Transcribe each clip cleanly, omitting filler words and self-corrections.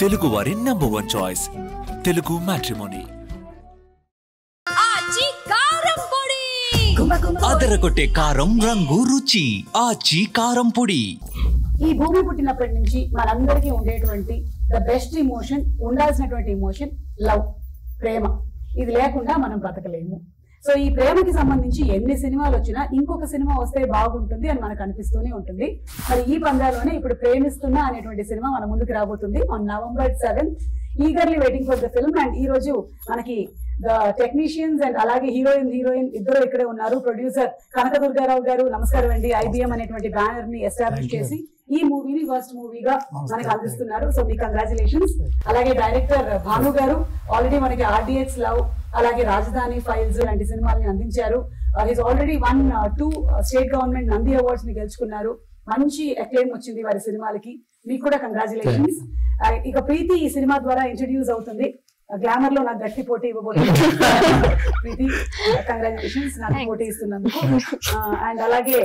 తెలుగు వారి #1 choice Telugu matrimony. అదరగొట్టే కారం రంగు రుచి ఆచి కారం పొడి. ఈ భూమి పుట్టినప్పటి నుంచి మనందరికీ ఉండేటువంటి ద బెస్ట్ ఇమోషన్, ఉండాల్సినటువంటి ఇమోషన్ లవ్, ప్రేమ. ఇది లేకుండా మనం బతకలేము. సో ఈ ప్రేమకి సంబంధించి ఎన్ని సినిమాలు వచ్చినా ఇంకొక సినిమా వస్తే బాగుంటుంది అని మనకు అనిపిస్తూనే ఉంటుంది. మరి ఈ పందాలోనే ఇప్పుడు ప్రేమిస్తున్నా అనేటువంటి సినిమా మన ముందుకు రాబోతుంది on November 7th. Eagerly waiting for the film. And ఈ రోజు మనకి ద టెక్నీషియన్స్ అండ్ అలాగే హీరోయిన్ ఇద్దరు ఇక్కడే ఉన్నారు. ప్రొడ్యూసర్ కనకదుర్గారావు గారు, నమస్కారం అండి. IBM అనేటువంటి బ్యానర్ ని ఎస్టాబ్లిష్ చేసి ఈ మూవీని ఫస్ట్ మూవీగా మనకు అందిస్తున్నారు. సో మీ కంగ్రాచులేషన్స్. అలాగే డైరెక్టర్ భాను గారు ఆల్రెడీ మనకి RDX లవ్, అలాగే రాజధాని ఫైల్స్ లాంటి సినిమాలని అందించారు. His already 1-2 state government Nandi awards ని గెలుచుకున్నారు. మంచి అక్లెయిమ్ వచ్చింది వారి సినిమాలకి. మీకు కూడా కంగ్రాచులేషన్స్. ఇక ప్రీతి ఈ సినిమా ద్వారా ఇంట్రడ్యూస్ అవుతుంది. గ్లామర్ లో నాకు గట్టి పోటీ ఇవ్వబోతుంది. ప్రీతి కంగ్రాచులేషన్స్ నాకు పోటీ ఇస్తున్నందుకు. అండ్ అలాగే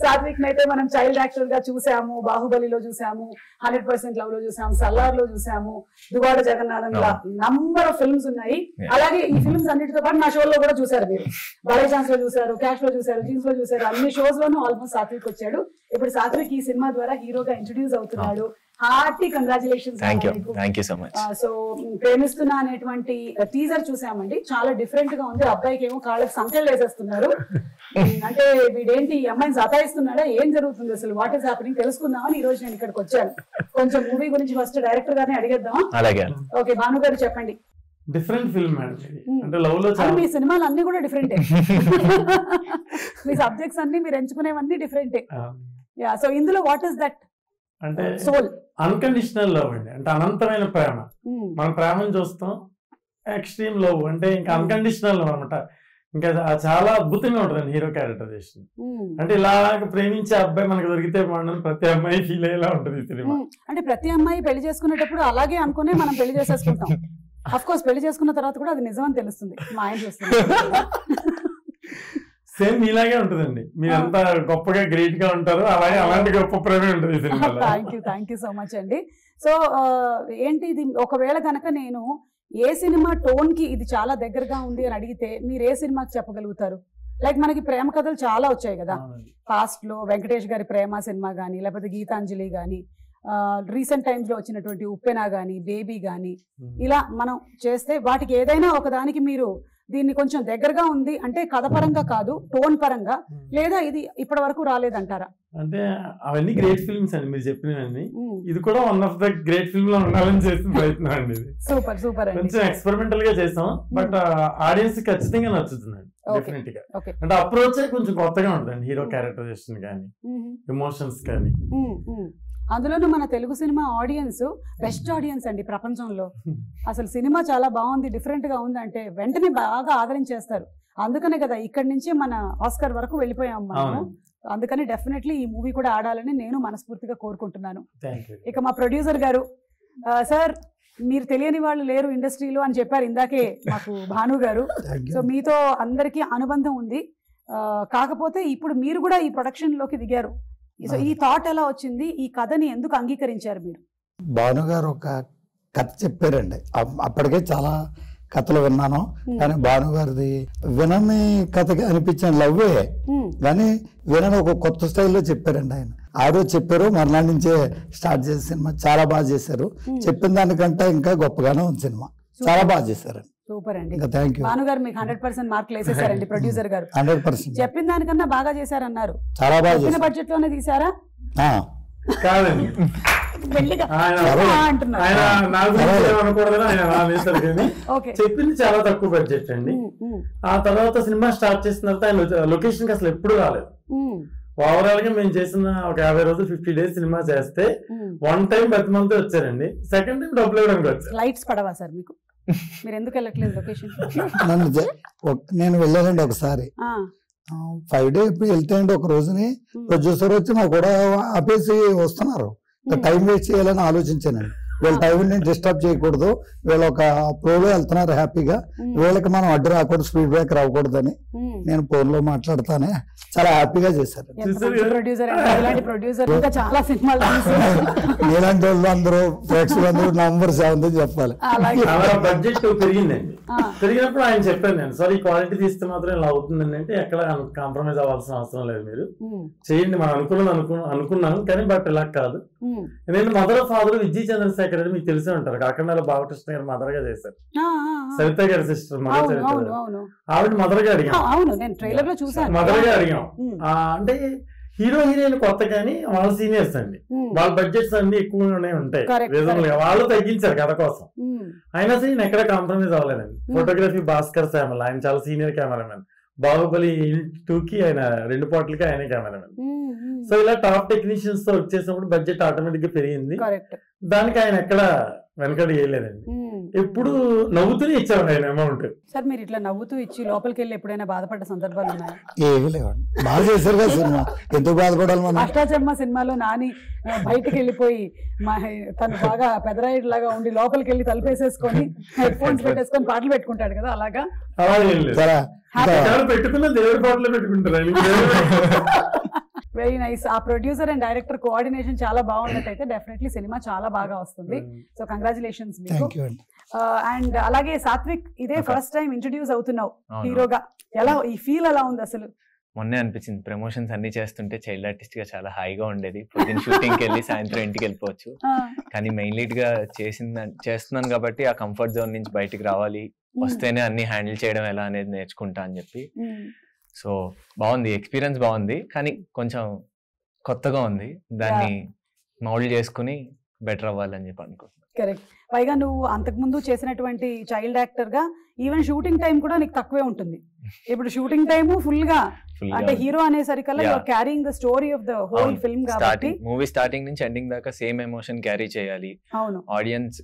సాత్విక్ అయితే మనం చైల్డ్ యాక్టర్ గా చూసాము, బాహుబలిలో చూసాము, 100% లవ్ లో చూసాము, సల్లార్ లో చూసాము, దువాడ జగన్నాథం లా నంబర్ ఆఫ్ ఫిల్మ్స్ ఉన్నాయి. అలాగే ఈ ఫిల్మ్స్ అన్నిటితో పాటు నా షోలో కూడా చూసారు మీరు. బలే ఛాన్స్ లో చూసారు, క్యాష్ లో చూసారు, జీన్స్ లో చూసారు, అన్ని షోస్ లోనూ ఆల్మోస్ట్ సాత్విక్ వచ్చాడు. ఇప్పుడు సాత్విక్ ఈ సినిమా ద్వారా హీరోగా ఇంట్రడ్యూస్ అవుతున్నాడు. Hearty congratulations. Thank you so much. So ప్రేమిస్తున్నా అనేటువంటి టీజర్ చూసామండి. చాలా డిఫరెంట్ గా ఉంది. అబ్బాయికి ఏమో కాళ్ళకి సంఖ్యలు వేసేస్తున్నారు. అంటే వీడేంటి ఈ అమ్మాయిని సతాయిస్తున్నాడా, ఏం జరుగుతుంది అసలు, వాట్ ఈస్ హ్యాపెనింగ్ తెలుసుకుందామని ఈ రోజు నేను ఇక్కడికి వచ్చాను. కొంచెం మూవీ గురించి ఫస్ట్ డైరెక్టర్ గారిని అడిగేద్దామా? అలాగే. ఓకే, భాను గారు చెప్పండి. డిఫరెంట్ ఫిల్మ్ అంటే లవ్ లో మీ సినిమాలు అన్ని కూడా డిఫరెంటే. మీ సబ్జెక్ట్స్ అన్ని మీరు ఎంచుకునేవన్నీ డిఫరెంటే. యా, సో ఇందులో వాట్ ఇస్ దట్ అంటే సోల్? అన్కండిషనల్ లవ్ అండి. అంటే అనంతమైన ప్రేమ. మనం ప్రేమను చూస్తాం. ఎక్స్ట్రీమ్ లవ్ అంటే ఇంకా అన్కండిషనల్ లవ్ అనమాట. ఇంకా చాలా అద్భుతంగా ఉంటుందండి హీరో క్యారెక్టరైజేషన్. అంటే ఇలా ప్రేమించే అబ్బాయి మనకు దొరికితే బాగుంటుంది, ప్రతి అమ్మాయి ఫీల్ అయ్యేలా ఉంటుంది సినిమా. అంటే ప్రతి అమ్మాయి పెళ్లి చేసుకునేటప్పుడు అలాగే అనుకునే మనం పెళ్లి చేసేసుకుంటాం. అఫ్ కోర్స్ పెళ్లి చేసుకున్న తర్వాత కూడా అది నిజమని తెలుస్తుంది. మా ఆయన చూస్తుంది. సేమ్ ఇలాగే ఉంటుందండి. మీరు ఎంత గొప్పగా గ్రేట్ గా ఉంటారో అలాగే అలాంటి గొప్ప ప్రేమే ఉంటుంది ఈ సినిమాలో. థ్యాంక్ యూ సో మచ్ అండి. సో ఏంటి ఇది, ఒకవేళ కనుక నేను ఏ సినిమా టోన్ కి ఇది చాలా దగ్గరగా ఉంది అని అడిగితే మీరు ఏ సినిమాకి చెప్పగలుగుతారు? లైక్ మనకి ప్రేమ కథలు చాలా వచ్చాయి కదా పాస్ట్ లో. వెంకటేష్ గారి ప్రేమ సినిమా గానీ, లేకపోతే గీతాంజలి గానీ, రీసెంట్ టైమ్స్ లో వచ్చినటువంటి ఉప్పెన గానీ, బేబీ గానీ, ఇలా మనం చేస్తే వాటికి ఏదైనా ఒకదానికి మీరు దీన్ని కొంచెం దగ్గరగా ఉంది అంటే కథ పరంగా కాదు, టోన్ పరంగా, లేదా ఇది ఇప్పటి వరకు రాలేదంటారా? అంటే అవన్నీ గ్రేట్ ఫిల్మ్స్ అండి మీరు చెప్పినవన్నీ. ఇది కూడా one of the great film లో ఉండాలని చేసిన ప్రయత్నం అండి. ఇది సూపర్. కొంచెం ఎక్స్పెరిమెంటల్ గా చేసాం, బట్ ఆడియన్స్ ఖచ్చితంగా నచ్చుతుందండి డెఫినెట్ గా. అంటే అప్రోచ్ కొంచెం కొత్తగా ఉంటుంది హీరో క్యారెక్టరైజేషన్ కానీ, ఎమోషన్స్ కానీ. అందులోనూ మన Telugu cinema audience best audience అండి ప్రపంచంలో. అసలు సినిమా చాలా బాగుంది, డిఫరెంట్ గా ఉంది అంటే వెంటనే బాగా ఆదరించేస్తారు. అందుకనే కదా ఇక్కడి నుంచి మన ఆస్కర్ వరకు వెళ్ళిపోయాం మనము. అందుకని డెఫినెట్లీ ఈ మూవీ కూడా ఆడాలని నేను మనస్ఫూర్తిగా కోరుకుంటున్నాను. ఇక మా ప్రొడ్యూసర్ గారు, సార్ మీరు తెలియని వాళ్ళు లేరు ఇండస్ట్రీలో అని చెప్పారు ఇందాకే మాకు భాను గారు. సో మీతో అందరికీ అనుబంధం ఉంది. కాకపోతే ఇప్పుడు మీరు కూడా ఈ ప్రొడక్షన్ లోకి దిగారు. సో ఈ థాట్ ఎలా వచ్చింది? ఈ కథని ఎందుకు అంగీకరించారు మీరు? భాను గారు ఒక కథ చెప్పారండి. అప్పటికే చాలా కథలు విన్నాను, కానీ భాను గారిది వినని కథగా అనిపించిన లవ్వే, కానీ వినని ఒక కొత్త స్టైల్లో చెప్పారండి ఆయన. ఆ రోజు చెప్పారు, మర్నాడు నుంచే స్టార్ట్ చేసే సినిమా చాలా బాగా చేశారు. చెప్పిన దానికంటే ఇంకా గొప్పగానే ఉంది సినిమా. చాలా బాగా చేశారండి. సూపర్ అండి. భాను గారు మీకు 100% మార్కులు వేసేసారండి ప్రొడ్యూసర్ గారు. 100% చెప్పిన దానికన్నా బాగా చేశారన్నారు. చాలా బాగా బడ్జెట్ లోనే తీసారా? కాదండి, చెప్పింది చాలా తక్కువ బడ్జెట్ అండి. ఆ తర్వాత సినిమా స్టార్ట్ చేసిన తర్వాత ఆయన లొకేషన్ కి అసలు ఎప్పుడు రాలేదు. ఓవరాల్ గా మేము చేసిన ఒక 50 రోజులు 50 days సినిమా చేస్తే వన్ టైం ప్రతి మంత్ వచ్చారండి. సెకండ్ టైం డబ్బులు ఇవ్వడానికి వచ్చారు. లైట్స్ పడవా సార్ మీకు? మీరు ఎందుకు వెళ్ళట్లేదు లొకేషన్? నేను వెళ్ళానండి ఒకసారి. 5 days వెళ్తే అండి ఒక రోజుని ప్రొడ్యూసర్ వచ్చి నాకు కూడా ఆపేసి వస్తున్నారు. టైం వేస్ట్ చేయాలని ఆలోచించానండి. వీళ్ళ టైంని డిస్టర్బ్ చేయకూడదు, వీళ్ళు ఒక ఫ్లోలో వెళ్తున్నారు హ్యాపీగా, వీళ్ళకి మనం అడ్డు రాకూడదు, స్పీడ్ బ్రేక్ రాకూడదని నేను ఫోన్ లో మాట్లాడతానే చాలా హ్యాపీగా చేశారు. ఇలాంటి వాళ్ళు అందరూ ప్రేక్షకులు అందరూ నంబర్ 7 చెప్పాలి. బడ్జెట్ పెరిగిందండి, పెరిగినప్పుడు ఆయన చెప్పాను నేను, సార్ ఈ క్వాలిటీ తీస్తే మాత్రం ఇలా అవుతుందండి అంటే ఎక్కడ కాంప్రమైజ్ అవ్వాల్సిన అవసరం లేదు, మీరు చేయండి, మనం అనుకున్నాను కానీ బట్ ఇలా కాదు. నేను మదర్ ఫాదర్ విజయ్ చంద్రశేఖర్ అని మీకు తెలిసే ఉంటారు, కాకినాడలో బాలకృష్ణ గారు మదర్ గా చేశారు, సరిత గారి సిస్టర్ మదర్, ఆవిడ మదర్ గా అడిగాం, మదర్ గా అడిగాం. అంటే హీరో హీరోయిన్ కొత్త కానీ వాళ్ళ సీనియర్స్ అండి, వాళ్ళ బడ్జెట్స్ అన్ని ఎక్కువగానే ఉంటాయి, రీజనబుల్ గా వాళ్ళు తగ్గించారు కథ కోసం, అయినా సరే నేను ఎక్కడ కాంప్రమైజ్ అవ్వలేదండి. ఫోటోగ్రఫీ భాస్కర్ శ్యామల్, ఆయన చాలా సీనియర్ కెమెరామెన్, బాహుబలి 2కి ఆయన 2 పాటలకి ఆయన కెమెరామెన్. సో ఇలా టాప్ టెక్నీషియన్స్ తో వచ్చేసినప్పుడు బడ్జెట్ ఆటోమేటిక్ గా పెరిగింది, దానికి ఆయన ఎక్కడ వెనకడి వేయలేదండి, ఎప్పుడు నవ్వుతూనే ఇచ్చారు ఆయన అమౌంట్. సార్ మీరు ఇట్లా నవ్వుతూ ఇచ్చి లోపలికి వెళ్ళి ఎప్పుడైనా బాధపడ్డ సందర్భాలు ఉన్నాయా? ఏమీ లేవండి, బాగా చేశారు కదా సినిమా, ఎందుకు బాధపడాలి మనం. అష్టాచమ్మ సినిమాలో నాని బయటకు వెళ్ళిపోయి తను బాగా పెదరాయుడు లాగా ఉండి లోపలికి వెళ్ళి తలుపేసేసుకొని హెడ్ ఫోన్స్ పెట్టేసుకొని పాటలు పెట్టుకుంటాడు కదా, అలాగా పెట్టుకున్న దేవుడి పాటలు పెట్టుకుంటారు. Very nice. ఆ ప్రొడ్యూసర్ అండ్ డైరెక్టర్ కోఆర్డినేషన్ చాలా బాగున్నట్టయితే డెఫినెట్లీ సినిమా చాలా బాగా వస్తుంది. సో కంగ్రాచులేషన్స్ మీకు. అండ్ అలాగే సాత్విక్, ఇదే ఫస్ట్ టైం ఇంట్రడ్యూస్ అవుతున్నావు హీరోగా, ఎలా ఈ ఫీల్ ఎలా ఉంది అసలు? మొన్నే అనిపించింది, ప్రమోషన్స్ అన్ని చేస్తుంటే చైల్డ్ ఆర్టిస్ట్ గా చాలా హాయిగా ఉండేది, పొద్దున్న షూటింగ్ కి వెళ్ళి సాయంత్రం ఇంటికి వెళ్ళిపోవచ్చు, కానీ మెయిన్ లీడ్ గా చేస్తున్నాను కాబట్టి ఆ కంఫర్ట్ జోన్ నుంచి బయటికి రావాలి, వస్తేనే అన్ని హ్యాండిల్ చేయడం ఎలా అనేది నేర్చుకుంటా అని చెప్పి. సో బాగుంది, ఎక్స్పీరియన్స్ బాగుంది, కానీ కొంచెం కొత్తగా ఉంది, దాన్ని మౌల్డ్ చేసుకుని బెటర్ అవ్వాలని చెప్పి అనుకుంటున్నాను. కరెక్ట్. పైగా నువ్వు అంతకుముందు చేసినటువంటి చైల్డ్ యాక్టర్ గా ఈవెన్ షూటింగ్ టైం కూడా నీకు తక్కువే ఉంటుంది, ఇప్పుడు షూటింగ్ టైము ఫుల్ గా, అంటే హీరో అనేసరికల్లా you are carrying the story of the whole film కాబట్టి మూవీ స్టార్టింగ్ నుంచి ఎండింగ్ దాకా సేమ్ ఎమోషన్ క్యారీ చేయాలి. అవును, ఆడియన్స్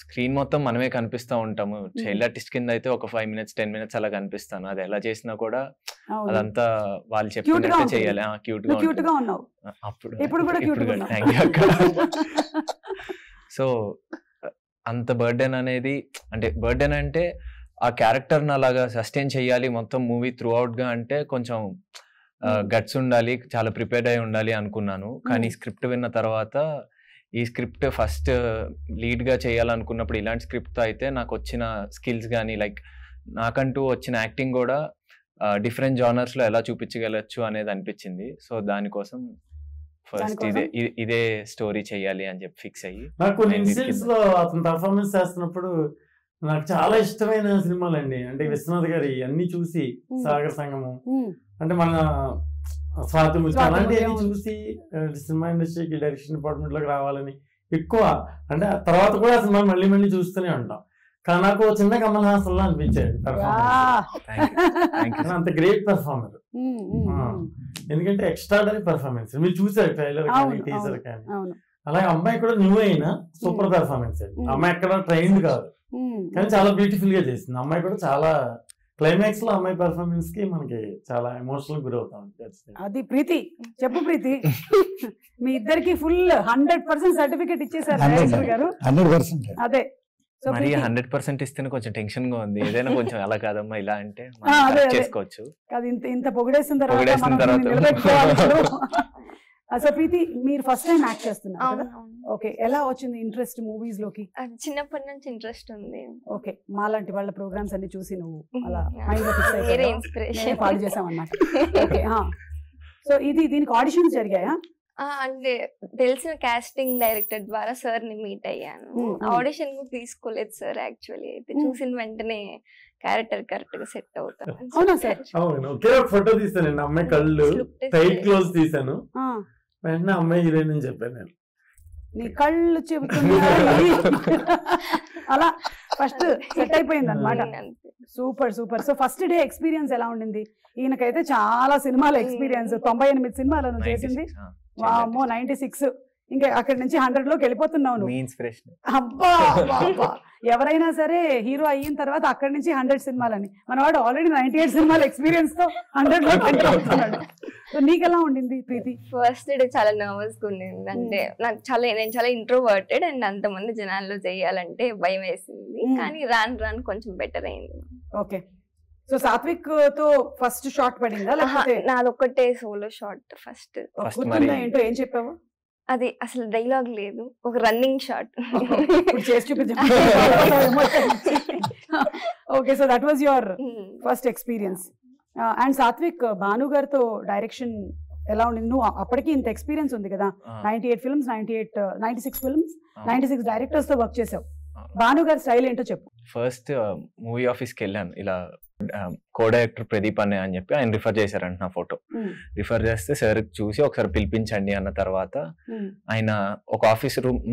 స్క్రీన్ మొత్తం మనమే కనిపిస్తూ ఉంటాము, చైల్డ్ ఆర్టిస్ట్ కింద అయితే ఒక 5 minutes 10 minutes అలా కనిపిస్తాను, అది ఎలా చేసినా కూడా అదంతా వాళ్ళు చెప్పినట్టే చేయాలి. క్యూట్ గా ఉన్నావు అప్పుడు, ఇప్పుడు కూడా క్యూట్ గా ఉన్నావు. థాంక్యూ అక్క. సో అంత బర్డెన్ అనేది, అంటే బర్డెన్ అంటే ఆ క్యారెక్టర్ని అలాగా సస్టైన్ చేయాలి మొత్తం మూవీ త్రూ అవుట్ గా, అంటే కొంచెం గట్స్ ఉండాలి, చాలా ప్రిపేర్డ్ అయి ఉండాలి అనుకున్నాను. కానీ స్క్రిప్ట్ విన్న తర్వాత ఈ స్క్రిప్ట్ ఫస్ట్ లీడ్ గా చేయాలనుకున్నప్పుడు ఇలాంటి స్క్రిప్ట్ అయితే నాకు వచ్చిన స్కిల్స్ కానీ, లైక్ నాకంటూ వచ్చిన యాక్టింగ్ కూడా డిఫరెంట్ జానర్స్ లో ఎలా చూపించగలచ్చు అనేది అనిపించింది. సో దానికోసం ఫస్ట్ ఇదే స్టోరీ చెయ్యాలి అని చెప్పి ఫిక్స్ అయ్యి, నాకు కొన్ని ఇన్సిడెంట్స్ లో అతను పర్ఫార్మెన్స్ చేస్తున్నప్పుడు నాకు చాలా ఇష్టమైన సినిమాలు అండి, అంటే విశ్వనాథ్ గారి అన్ని చూసి, సాగర సంగమం, అంటే మన స్వాతి ముత్యం అలాంటివన్నీ చూసి సినిమా ఇండస్ట్రీకి డైరెక్షన్ డిపార్ట్మెంట్ లోకి రావాలని ఎక్కువ, అంటే తర్వాత కూడా ఆ సినిమా మళ్ళీ మళ్ళీ చూస్తూనే ఉంటాం. కానీ నాకు చిన్న కమల్ హాసన్ లా అనిపించాడు పర్ఫార్మెన్స్, అంత గ్రేట్ పర్ఫార్మర్, ఎందుకంటే ఎక్స్ట్రాడనరీ పర్ఫార్మెన్స్. మీరు చూసారు ట్రైలర్ కానీ టీజర్ కానీ, అలాగే అమ్మాయి కూడా న్యూ అయినా సూపర్ పర్ఫార్మెన్స్ అండి. అమ్మాయి ఎక్కడ ట్రైన్డ్ కాదు కానీ చాలా బ్యూటిఫుల్ గా చేసింది. అమ్మాయి కూడా చాలా క్లైమాక్స్ లో అమ్మాయి పర్ఫార్మెన్స్ కి మనకి చాలా ఎమోషనల్ గురవుతాం. అది ప్రీతి, చెప్పు ప్రీతి, మీ ఇద్దరికి ఫుల్ 100% సర్టిఫికేట్ ఇచ్చేసారు డైరెక్టర్ గారు. 100%. అదే మరి 100% ఇస్తేనే కొంచెం టెన్షన్ గా ఉంది, ఏదైనా కొంచెం అలా కాదమ్మా ఇలా అంటే చేసుకోవచ్చు. ఇంత పొగిడేసిన తర్వాత సో ప్రీతి, మీరు ఫస్ట్ టైం యాక్ట్ చేస్తున్నారు, ఓకే, ఎలా వచ్చింది ఇంట్రెస్ట్ మూవీస్ లోకి? చిన్నప్పటి నుంచి ఇంట్రెస్ట్ ఉంది. ఓకే, మాలాంటి వాళ్ళ ప్రోగ్రామ్స్ అన్ని చూసి నువ్వు అలా పాడు చేసావు అన్నమాట. ఓకే, సో దీనికి ఆడిషన్స్ జరిగాయా? అంటే తెలిసిన కాస్టింగ్ డైరెక్టర్ ద్వారా సార్ ని మీట్ అయ్యాను. ఆడిషన్ కూడా తీసుకోలేదు సార్, యాక్చువల్లీ అయితే చూసిన వెంటనే క్యారెక్టర్ కరెక్ట్ గా సెట్ అవుతాను. అవునా సార్? అవును, ఒకే ఒక ఫోటో తీసానండి, అమ్మాయి కళ్ళు టైట్ క్లోజ్ తీసాను, వెంటనే అమ్మాయి హీరోయిన్ అని చెప్పాను నేను. నీ కళ్ళు చెబుతున్నా అలా ఫస్ట్ సెట్ అయిపోయింది అనమాట. Super super. So first day experience ఎలా ఉండింది? ఈయనకైతే చాలా సినిమాల ఎక్స్పీరియన్స్, 98 సినిమాలను చేసింది. వామ్మో, 96. ఇంకా అక్కడి నుంచి 100 లోకి వెళ్ళిపోతున్నావు నువ్వు. మీ ఇన్స్పిరేషన్. అబ్బా అబ్బా. ఎవరైనా సరే హీరో అయిన తర్వాత అక్కడి నుంచి 100 సినిమాలని, మనవాడు ఆల్రెడీ 98 సినిమాల ఎక్స్పీరియన్స్ తో 100 లో ఎంటర్ అవుతున్నాడు. సో నీకెలా ఉండింది ప్రీతి? ఫస్ట్ డే చాలా నర్వస్ గా ఉండింది. అంటే నేను చాలా ఇంట్రోవర్టెడ్ అండ్ అంతమంది జనాల్లో చేయాలంటే భయం వేసింది. కానీ రాను కొంచెం బెటర్ అయింది. ఓకే. సో సాత్విక్ తో ఫస్ట్ షాట్ పడిందా లేకపోతే? నాదొక్కటే సోలో షాట్ ఫస్ట్. ఏంటో ఏం చెప్పావు? అది అసలు డైలాగ్ లేదు, ఒక రన్నింగ్ షాట్. చేసి చూపించు. Okay, so that was your first experience. And Satvik, Bhanu గారితో డైరెక్షన్ ఎలా ఉండింది? నువ్వు అప్పటికి ఇంత ఎక్స్పీరియన్స్ ఉంది కదా, 98 ఫిల్మ్స్, 96 ఫిల్మ్స్, 96 డైరెక్టర్స్ తో వర్క్ చేసావు. భాను గారి స్టైల్ ఏంటో చెప్పు. ఫస్ట్ మూవీ ఆఫీస్కి వెళ్ళాను, ఇలా కో డైరెక్టర్ ప్రదీప్ అనే అని చెప్పి ఆయన రిఫర్ చేశారంట నా ఫోటో. రిఫర్ చేస్తే సార్ చూసి ఒకసారి పిలిపించండి అన్న తర్వాత ఆయన ఒక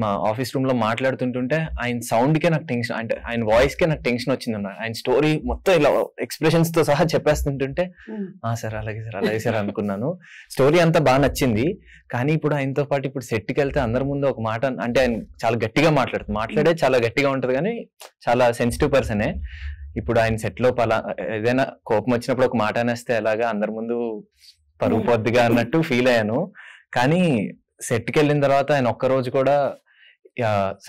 మా ఆఫీస్ రూమ్ లో మాట్లాడుతుంటుంటే ఆయన సౌండ్ కే నాకు టెన్షన్, అంటే ఆయన వాయిస్ కే నాకు టెన్షన్ వచ్చింది అన్న. ఆయన స్టోరీ మొత్తం ఇలా ఎక్స్ప్రెషన్స్ తో సహా చెప్పేస్తుంటుంటే సార్ అలాగే సార్ అనుకున్నాను. స్టోరీ అంతా బాగా నచ్చింది. కానీ ఇప్పుడు ఆయనతో పాటు ఇప్పుడు సెట్కి వెళ్తే అందరి ముందు ఒక మాట, అంటే ఆయన చాలా గట్టిగా మాట్లాడే చాలా గట్టిగా ఉంటది కానీ చాలా సెన్సిటివ్ పర్సనే. ఇప్పుడు ఆయన సెట్ లో ఏదైనా కోపం వచ్చినప్పుడు ఒక మాట అనేస్తే ఎలాగా అందరి ముందు పరుగు పొద్దుగా అన్నట్టు ఫీల్ అయ్యాను. కానీ సెట్కి వెళ్ళిన తర్వాత ఆయన ఒక్కరోజు కూడా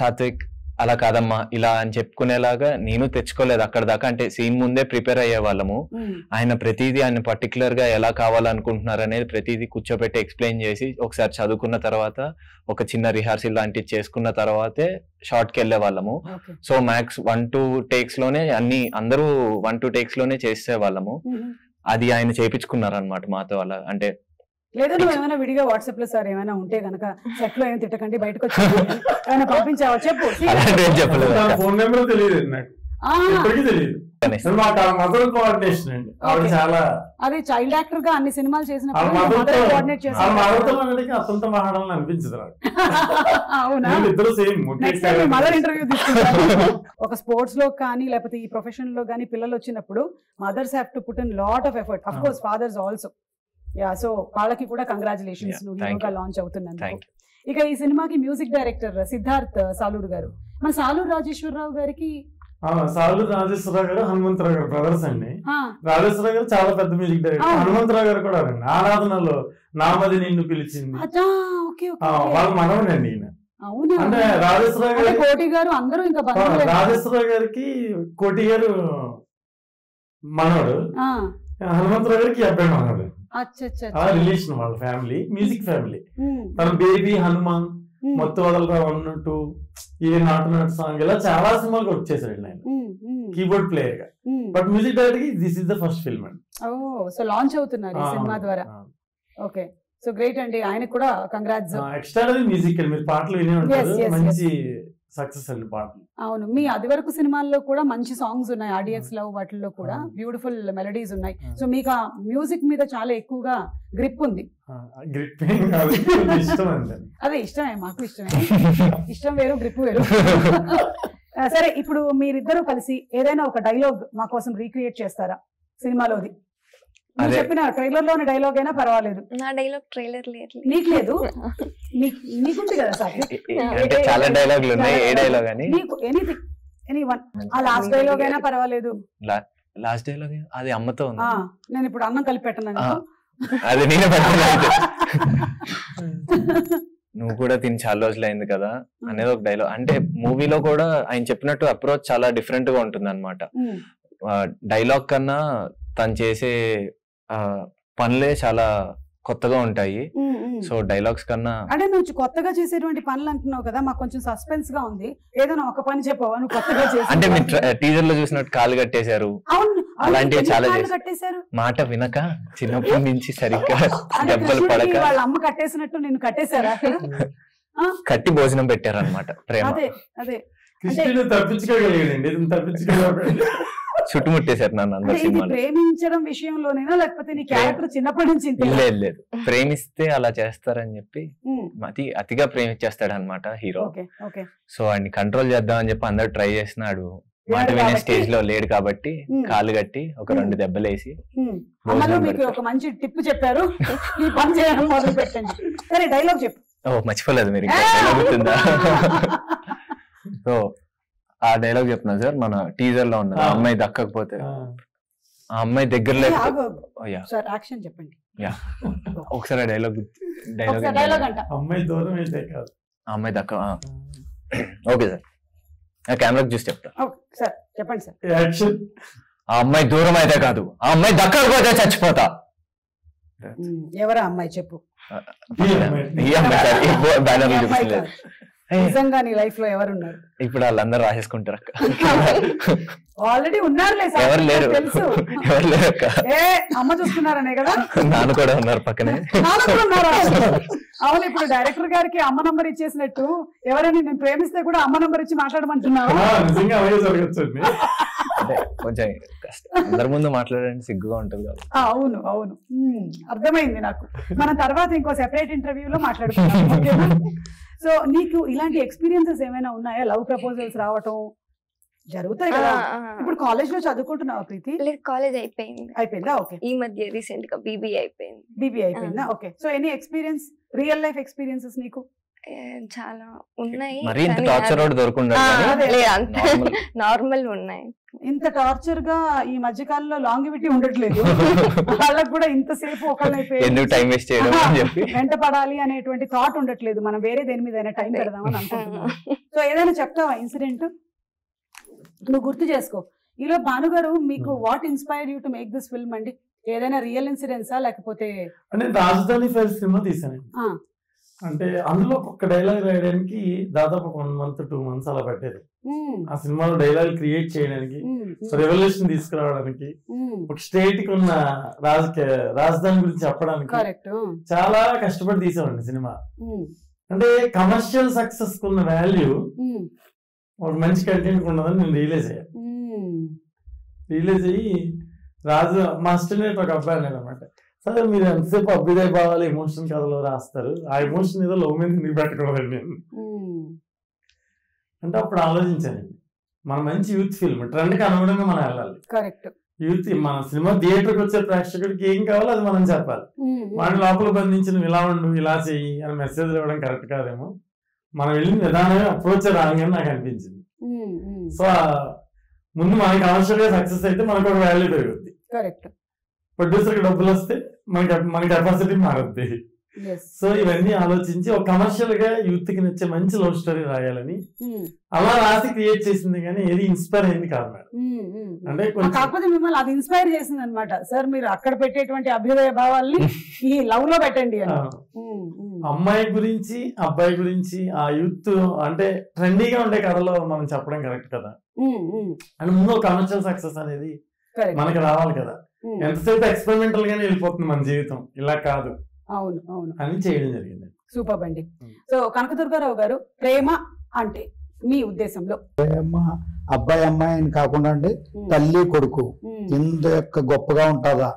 సాత్విక్ అలా కాదమ్మా ఇలా అని చెప్పుకునేలాగా నేను తెచ్చుకోలేదు అక్కడ దాకా. అంటే సీన్ ముందే ప్రిపేర్ అయ్యే వాళ్ళము. ఆయన ప్రతిదీ ఆయన పర్టికులర్ గా ఎలా కావాలనుకుంటున్నారు అనేది ప్రతిదీ కూర్చోబెట్టి ఎక్స్ప్లెయిన్ చేసి ఒకసారి చదువుకున్న తర్వాత ఒక చిన్న రిహార్సల్ లాంటివి చేసుకున్న తర్వాతే షార్ట్ కి వెళ్లే వాళ్ళము. సో మ్యాక్స్ 1-2 టేక్స్ లోనే అందరూ 1-2 టేక్స్ లోనే చేసే వాళ్ళము. అది ఆయన చేయించుకున్నారు అనమాట మాతో. అలా అంటే లేదా నువ్వు ఏమైనా విడిగా వాట్సాప్ లో సార్ ఏమైనా ఉంటే గనక సెట్ లో ఏం తిట్టకండి బయటకు వచ్చి ఏమైనా పంపించావా చెప్పు. ఫోన్ నెంబర్ తెలియదు నాకు, తెలియదు. అది చైల్డ్ యాక్టర్ గా అన్ని సినిమాలు చేసినప్పుడు అనిపించదు. మదర్ ఇంటర్వ్యూ తీసుకుంటారు. ఒక స్పోర్ట్స్ లో కానీ లేకపోతే ఈ ప్రొఫెషన్ లో కానీ పిల్లలు వచ్చినప్పుడు mothers have to put in lot of effort. Of course fathers also. Yeah, so వాళ్ళకి కూడా కంగ్రాచులేషన్స్, నువ్వు హీరోగా లాంచ్ అవుతున్నాను. ఇక ఈ సినిమాకి మ్యూజిక్ డైరెక్టర్ సిద్ధార్థ్ సాలూరు గారు. మన సాలూరు రాజేశ్వరరావు గారికి సాలూరు రాజేశ్వరరావు గారు హనుమంతరావు గారు బ్రదర్స్ అండి. రాజేశ్వరరావు గారు చాలా పెద్ద మ్యూజిక్ డైరెక్టర్. హనుమంతరావు గారు కూడా అండి ఆరాధనలో నామది నిన్ను పిలిచింది వాళ్ళ మనవనండి ఈయన. అంటే రాజేశ్వరరావు గారు కోటి గారు అందరూ ఇంకా రాజేశ్వరరావు గారికి కోటి గారు మనవడు, హనుమంతరావు గారికి అబ్బాయి మనవడు. రిలేషన్ వాళ్ళ ఫ్యామిలీ, మ్యూజిక్ ఫ్యామిలీ. తన బేబీ హనుమాన్, మొత్తం వదలరా 1, 2, ఏ నాటు సాంగ్ ఇలా చాలా సినిమాలు వర్క్ చేశాడు ఆయన కీబోర్డ్ ప్లేయర్ గా. బట్ మ్యూజిక్ డైరెక్టర్ కి this is the first film అండి. సో లాంచ్ అవుతున్నారు ఈ సినిమా ద్వారా. ఓకే, సో గ్రేట్ అండి, ఆయనకు కూడా కంగ్రాట్స్. ఎక్స్ట్రాడనరీ మ్యూజిక్, మీరు పాటలు వినే ఉంటారు, మంచి సక్సెస్ అండి పాటలు. అవును, మీ అది వరకు సినిమాల్లో కూడా మంచి సాంగ్స్ ఉన్నాయి, ఆడియన్స్ లవ్ వాటిల్లో కూడా బ్యూటిఫుల్ మెలడీస్ ఉన్నాయి. సో మీకు ఆ మ్యూజిక్ మీద చాలా ఎక్కువగా గ్రిప్ ఉంది. అదే ఇష్టమే, మాకు ఇష్టమే. ఇష్టం వేరు, గ్రిప్ వేరు. సరే, ఇప్పుడు మీరిద్దరూ కలిసి ఏదైనా ఒక డైలాగ్ మా కోసం రీక్రియేట్ చేస్తారా సినిమాలోది? చెప్పిన ట్రైలర్ లోని డైలాగ్ అయినా పర్వాలేదు. నా డైలాగ్ ట్రైలర్ లేదు. నీకు లేదు? నీకుంది కదా సార్, చాలా డైలాగులు ఉన్నాయి. ఏ డైలాగ్ అని? నీకు ఎనీథింగ్, ఎనీవన్. ఆ లాస్ట్ డైలాగ్ అయినా పర్వాలేదు. లాస్ట్ డైలాగ్ అది అమ్మతో ఉంది. నేను ఇప్పుడు అన్నం కలిపి పెట్టను, అది నేనే పెట్టను. నువ్వు కూడా తిని చాలా రోజులు అయింది కదా అనేది ఒక డైలాగ్. అంటే మూవీలో కూడా ఆయన చెప్పినట్టు అప్రోచ్ చాలా డిఫరెంట్ గా ఉంటుంది అనమాట. డైలాగ్ కన్నా తను చేసే పనులే చాలా కొత్తగా ఉంటాయి. సో డైలాగ్స్ కన్నా అంటే నువ్వు కొత్తగా చేసేటువంటి పనులు అంటున్నావు కదా, మాకు కొంచెం సస్పెన్స్ గా ఉంది. ఏదైనా ఒక పని చెప్పవా నువ్వు కొత్తగా చేసి? అంటే మీరు టీజర్ లో చూసినట్టు కాలు కట్టేశారు, అలాంటివి చాలా కట్టేశారు. మాట వినక చిన్నప్పటి నుంచి సరిగ్గా దెబ్బలు పడక వాళ్ళ అమ్మ కట్టేసినట్టు నేను కట్టేశారా? కట్టి భోజనం పెట్టారు అనమాట. ప్రేమ అదే తప్పించుకోగలిగాడండి, తప్పించుకోగలిగాడు. చుట్టుముట్టేశారు నన్ను అందరు సినిమాలు. ప్రేమించడం విషయంలోనేనా లేకపోతే నీ క్యారెక్టర్ చిన్నప్పటి నుంచి? లేదు, ప్రేమిస్తే అలా చేస్తారని చెప్పి అతిగా ప్రేమించేస్తాడు అనమాట హీరో. సో ఆయన్ని కంట్రోల్ చేద్దాం అని చెప్పి అందరు ట్రై చేసినాడు. మాట వినే స్టేజ్ లో లేడు కాబట్టి కాలు కట్టి ఒక 2 దెబ్బలు వేసి మీకు ఒక మంచి టిప్ చెప్పారు, ఈ పని చేయడం మొదలు పెట్టండి. సరే, డైలాగ్ చెప్పు. మర్చిపోలేదు మీరు డైలాగ్ గుర్తుందా? సో ఆ డైలాగ్ చెప్తున్నా సార్, మన టీజర్ లో ఉన్నది, అమ్మాయి దక్కకపోతే ఆ అమ్మాయి దగ్గర సార్ యాక్షన్ చెప్పండి. ఒకసారి డైలాగ్ అంట. అమ్మాయి దూరం అయితే కాదు, అమ్మాయి దక్క. ఓకే సార్, ఆ కెమెరాకి చూసి చెప్తా. సార్ చెప్పండి సార్. యాక్షన్. ఆ అమ్మాయి దూరం అయితే కాదు, ఆ అమ్మాయి దక్కకపోతే చచ్చిపోతా. ఎవరా అమ్మాయి చెప్పు. ఈ అమ్మాయి సార్, బ్యానర్ చూపించలేదు. నిజంగా నీ లైఫ్ లో ఎవరున్నారు? ఇప్పుడు వాళ్ళందరూ రాసేసుకుంటారు అక్క. ఆల్రెడీ ఉన్నారులే, ఎవరు లేరు, తెలుసు. ఎవరు లేరు అక్క. అమ్మ చూస్తున్నారనే కదా. నాన్న కూడా ఉన్నారు పక్కనే. అవును, ఇప్పుడు డైరెక్టర్ గారికి అమ్మ నంబర్ ఇచ్చేసినట్టు ఎవరైనా నేను ప్రేమిస్తే కూడా అమ్మ నంబర్ ఇచ్చి మాట్లాడమంటున్నావు. అంటే కొంచెం కష్టం, అందరి ముందు మాట్లాడడానికి సిగ్గుగా ఉంటుంది కదా. అవును అవును, అర్థమైంది నాకు. మనం తర్వాత ఇంకో సెపరేట్ ఇంటర్వ్యూలో మాట్లాడుకుంటాం. సో నీకు ఇలాంటి ఎక్స్పీరియన్సెస్ ఏమైనా ఉన్నాయా? లవ్ ప్రపోజల్స్ రావటం జరుగుతాయి కదా. ఇప్పుడు కాలేజ్ లో చదువుకుంటున్నావా ప్రీతి? లేదు, కాలేజ్ అయిపోయింది. అయిపోయిందా? ఓకే. ఈ మధ్య రీసెంట్ గా బీబీఏ అయిపోయింది. బీబీఏ అయిపోయిందా? Okay. So any experience, real life experiences నీకు? చాలా ఉన్నాయి. మరి ఇంత టార్చర్ రోడ్ దొరకకుండా నార్మల్ ఉన్నాయి. ఇంత టార్చర్ గా ఈ మధ్య కాలంలో లాంగివిటీ ఉండట్లేదు. వాళ్ళకి కూడా ఇంతసేపు వెంట పడాలి అనేటువంటి థాట్ ఉండట్లేదు. మనం వేరే దేని మీద టైం పెడదామని అనుకుంటున్నాం. సో ఏదైనా చెప్తావా ఇన్సిడెంట్? నువ్వు గుర్తు చేసుకో. ఈలో భానుగారు, మీకు what inspired you to make this film అండి? ఏదైనా రియల్ ఇన్సిడెంట్సా లేకపోతే? అంటే రాజధాని ఫైల్స్ సినిమా తీసాను. అంటే అందులో ఒక డైలాగ్ రాయడానికి దాదాపు 1 month 2 months అలా పట్టేది. ఆ సినిమాలో డైలాగ్ క్రియేట్ చేయడానికి, రెవల్యూషన్ తీసుకురావడానికి, ఒక స్టేట్ కి ఉన్న రాజధాని గురించి చెప్పడానికి చాలా కష్టపడి తీసామండి సినిమా. అంటే కమర్షియల్ సక్సెస్ కున్న వాల్యూ ఒక మంచి కంటెంట్ ఉన్నదని నేను రియలైజ్ అయ్యి మా అసిస్టెంట్ ఒక అబ్బాయి అన్నాడు అనమాట, సరే మీరు ఎంతసేపు అభ్యుదయ భావాలు ఎమోషన్ కథలో రాస్తారు, ఆ ఎమోషన్ ఏదో లవ్ మీద నీకు పెట్టకూడదండి నేను అంటే. అప్పుడు ఆలోచించానండి, మన మంచి యూత్ ఫిల్మ్ ట్రెండ్కి అనుగుణంగా మనం వెళ్ళాలి. కరెక్ట్. యూత్ మన సినిమా థియేటర్కి వచ్చే ప్రేక్షకుడికి ఏం కావాలో అది మనం చెప్పాలి. వాడిని లోపల బంధించిన ఇలా ఉండు, ఇలా చెయ్యి అని మెసేజ్ ఇవ్వడం కరెక్ట్ కాదేమో. మనం వెళ్ళిన విధానమే అప్రోచ్ రాంగ్ అని నాకు అనిపించింది. సో ముందు మనకి కమర్షియల్ గా సక్సెస్ అయితే మనకు ఒక వాల్యూ పెరుగుద్ది. కరెక్ట్. ప్రొడ్యూసర్ కి డబ్బులు వస్తే మన కెపాసిటీ మారుద్ది. సో ఇవన్నీ ఆలోచించి ఒక కమర్షియల్ గా యూత్ కి నచ్చే మంచి లవ్ స్టోరీ రాయాలని అలా రాసి క్రియేట్ చేసింది, కానీ ఏది ఇన్స్పైర్ అయింది కాదు మేడం. అంటే కాకపోతే మిమ్మల్ని అది ఇన్స్పైర్ చేసింది అనమాట. సార్ మీరు అక్కడ పెట్టేటువంటి అభ్యుదయ భావాల్ని ఈ లవ్ లో పెట్టండి. అమ్మాయి గురించి అబ్బాయి గురించి ఆ యూత్ అంటే ట్రెండీగా ఉండే కథలో మనం చెప్పడం కరెక్ట్ కదా. అంటే ముందు కమర్షియల్ సక్సెస్ అనేది మనకి రావాలి కదా. ఎంతసేపు ఎక్స్పెరిమెంటల్ గానే వెళ్ళిపోతుంది మన జీవితం, ఇలా కాదు. అవును అవును అని చేయడం జరిగింది. సూపర్ అండి. సో కనకదుర్గారావు గారు, ప్రేమ అంటే మీ ఉద్దేశంలో? ప్రేమ అబ్బాయి అమ్మాయి అని కాకుండా అండి, తల్లి కొడుకు ఇంత యొక్క గొప్పగా ఉంటుందా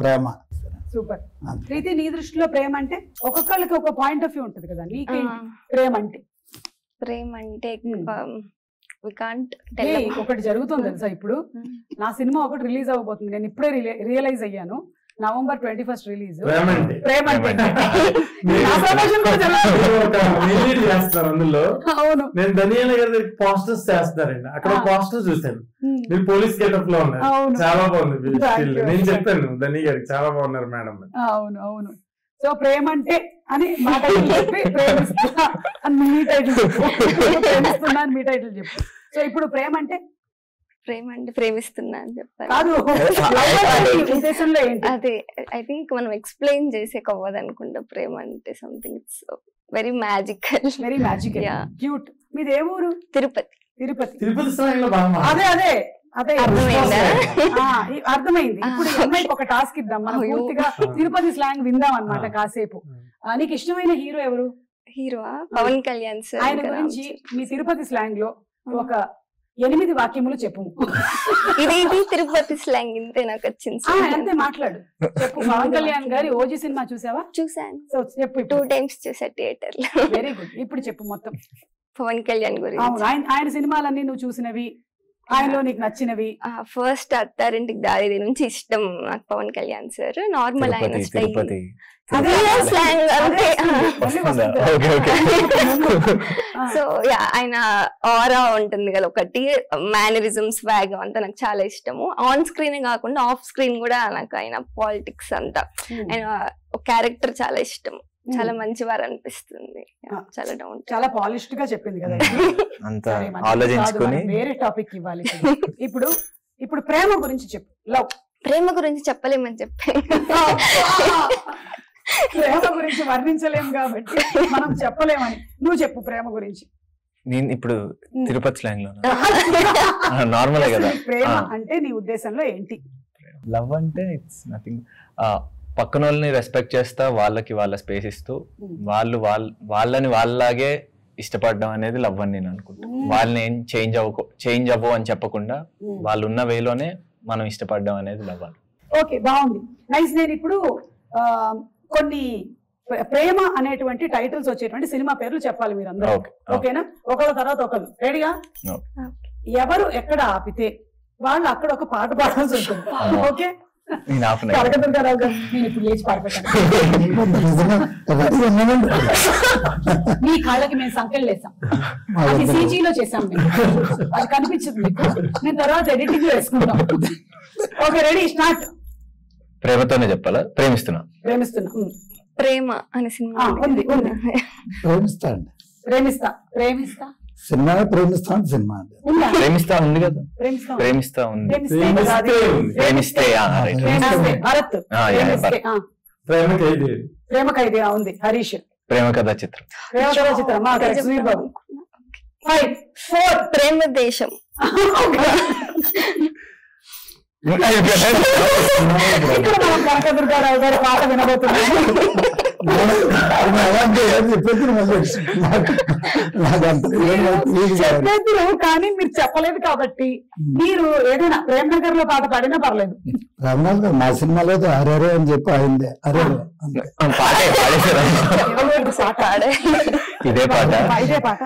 ప్రేమ? సూపర్. ప్రీతి, నీ దృష్టిలో ప్రేమ అంటే? ఒక్కొక్కళ్ళకి ఒక పాయింట్ ఆఫ్ వ్యూ ఉంటుంది కదా. నీకేంటి ప్రేమ అంటే? ప్రేమ అంటే ఒకటి జరుగుతుంది తెలుసా, ఇప్పుడు నా సినిమా ఒకటి రిలీజ్ అవ్వబోతుంది. నేను ఇప్పుడే రియలైజ్ అయ్యాను. November 21st release. అందులో నేను ధనియాల గారి పోస్టర్స్ చేస్తారండి. అక్కడ పోస్టర్ చూసాను, మీరు పోలీస్ గెటప్ లో ఉన్నారు, చాలా బాగుంది. నేను చెప్పాను ధని గారికి, చాలా బాగున్నారు మేడం. అవును అవును. సో ప్రేమ అంటే అని మా టైటిల్ చెప్పి, ప్రేమిస్తున్నా అని మీ టైటిల్ చెప్పు, ప్రేమిస్తున్నా అని మీ టైటిల్ చెప్పు. సో ఇప్పుడు ప్రేమ అంటే? ప్రేమ అంటే ప్రేమిస్తున్నా అని చెప్పారు. అదే ఐ థింక్ మనం ఎక్స్ప్లెయిన్ చేసే అవ్వదు అనుకుంటా. ప్రేమ అంటే something it's very magical. Very magical, cute. మీది ఏ ఊరు? తిరుపతి. అదే అదే అదే అర్థమైంది. ఇప్పుడు అమ్మాయికి ఒక టాస్క్ ఇద్దాం, మనం పూర్తిగా తిరుపతి స్లాంగ్ విందాం అన్నమాట కాసేపు. నీకు ఇష్టమైన హీరో ఎవరు? Hero Pawan Kalyan sir. ఆయన గురించి మీ తిరుపతి స్లాంగ్ లో ఒక 8 వాక్యములు చెప్పు. ఇది తిరుపతి స్లాంగ్ ఇంతే నాకు వచ్చింది. అంతే మాట్లాడు, చెప్పు. పవన్ కళ్యాణ్ గారి ఓజీ సినిమా చూసావా? చూసాను. సో చెప్పు. 2 times చూసా థియేటర్ లో. Very good. ఇప్పుడు చెప్పు మొత్తం పవన్ కళ్యాణ్ గురించి. ఆయన సినిమాలన్నీ నువ్వు చూసినవి ఆయనలో నీకు నచ్చినవి? ఫస్ట్ అత్తారింటికి దారి నుంచి ఇష్టం నాకు పవన్ కళ్యాణ్ సార్. నార్మల్ ఆయన తిరుపతి సో ఆయన ఆరా ఉంటుంది కదా ఒకటి, మేనరిజం స్వాగ్ అంతా నాకు చాలా ఇష్టము. ఆన్ స్క్రీన్ కాకుండా ఆఫ్ స్క్రీన్ కూడా నాకు ఆయన పాలిటిక్స్ అంతా, ఆయన క్యారెక్టర్ చాలా ఇష్టం. చాలా మంచివారు అనిపిస్తుంది. చాలా డౌన్, చాలా పాలిష్డ్ గా చెప్పింది కదా. అంతా ఆలోచించుకొని వేరే టాపిక్ ఇవ్వాలి. ఇప్పుడు ప్రేమ గురించి చెప్పు. లవ్ ప్రేమ గురించి చెప్పలేమని చెప్పాను. ప్రేమ గురించి వర్ణించలేము కాబట్టి మనం చెప్పలేమని. నువ్వు చెప్పు ప్రేమ గురించి. నేను ఇప్పుడు తిరుపతి స్లాంగ్ లో నార్మలే కదా. ప్రేమ అంటే నీ ఉద్దేశంలో ఏంటి? లవ్ అంటే ఇట్స్ నథింగ్, పక్కన వాళ్ళని రెస్పెక్ట్ చేస్తా, వాళ్ళకి వాళ్ళ స్పేస్ ఇస్తూ వాళ్ళని వాళ్ళలాగే ఇష్టపడడం అనేది లవ్ అని నేను అనుకుంటాను. వాళ్ళని ఏం చేంజ్ అవ్వవు అని చెప్పకుండా వాళ్ళు ఉన్న వేలోనే మనం ఇష్టపడడం అనేది లవ్ అని. ఓకే, బాగుంది, నైస్. నేను ఇప్పుడు కొన్ని ప్రేమ అనేటువంటి టైటిల్స్ వచ్చేటువంటి సినిమా పేర్లు చెప్పాలి మీరు అందరూ. ఓకేనా? ఒకళ్ళ తర్వాత ఒకళ్ళు. రెడీగా? ఎవరు ఎక్కడ ఆపితే వాళ్ళు అక్కడ ఒక పాట పాడాల్సి ఉంటుంది. ఓకే, కనకదుర్గారావు గారు నేను ఇప్పుడు లేచి పాడిపెట్టాను. మీ కాళ్ళకి మేము సంకెళ్ళు వేసాం, అది సీజీలో చేసాం, అది కనిపించదు మీకు, నేను తర్వాత ఎడిటింగ్ లో వేసుకుంటాం. Okay, ready, start. ప్రేమతోనే చెప్పాలా? ప్రేమిస్తున్నా ప్రేమ అనే సినిమా ఉంది. ప్రేమిస్తా సినిమా సినిమా ప్రేమిస్తా ఉంది కదా. ప్రేమిస్తా ఉంది. ప్రేమిస్తే ప్రేమ ఖైదీ ఉంది. హరీష్ ప్రేమ కథా చిత్రం. సునీల్ బాబు 5 4 ప్రేమ దేశం. కనకదుర్గారావు గారి పాట వినబోతున్నాను. చెప్పేద్దరు కానీ మీరు చెప్పలేదు కాబట్టి మీరు ఏదైనా ప్రేమ్ నగర్ లో పాట పాడినా పర్లేదు. మా సినిమాలో అరే అని చెప్పి అయిందే అరే ఇదే పాట.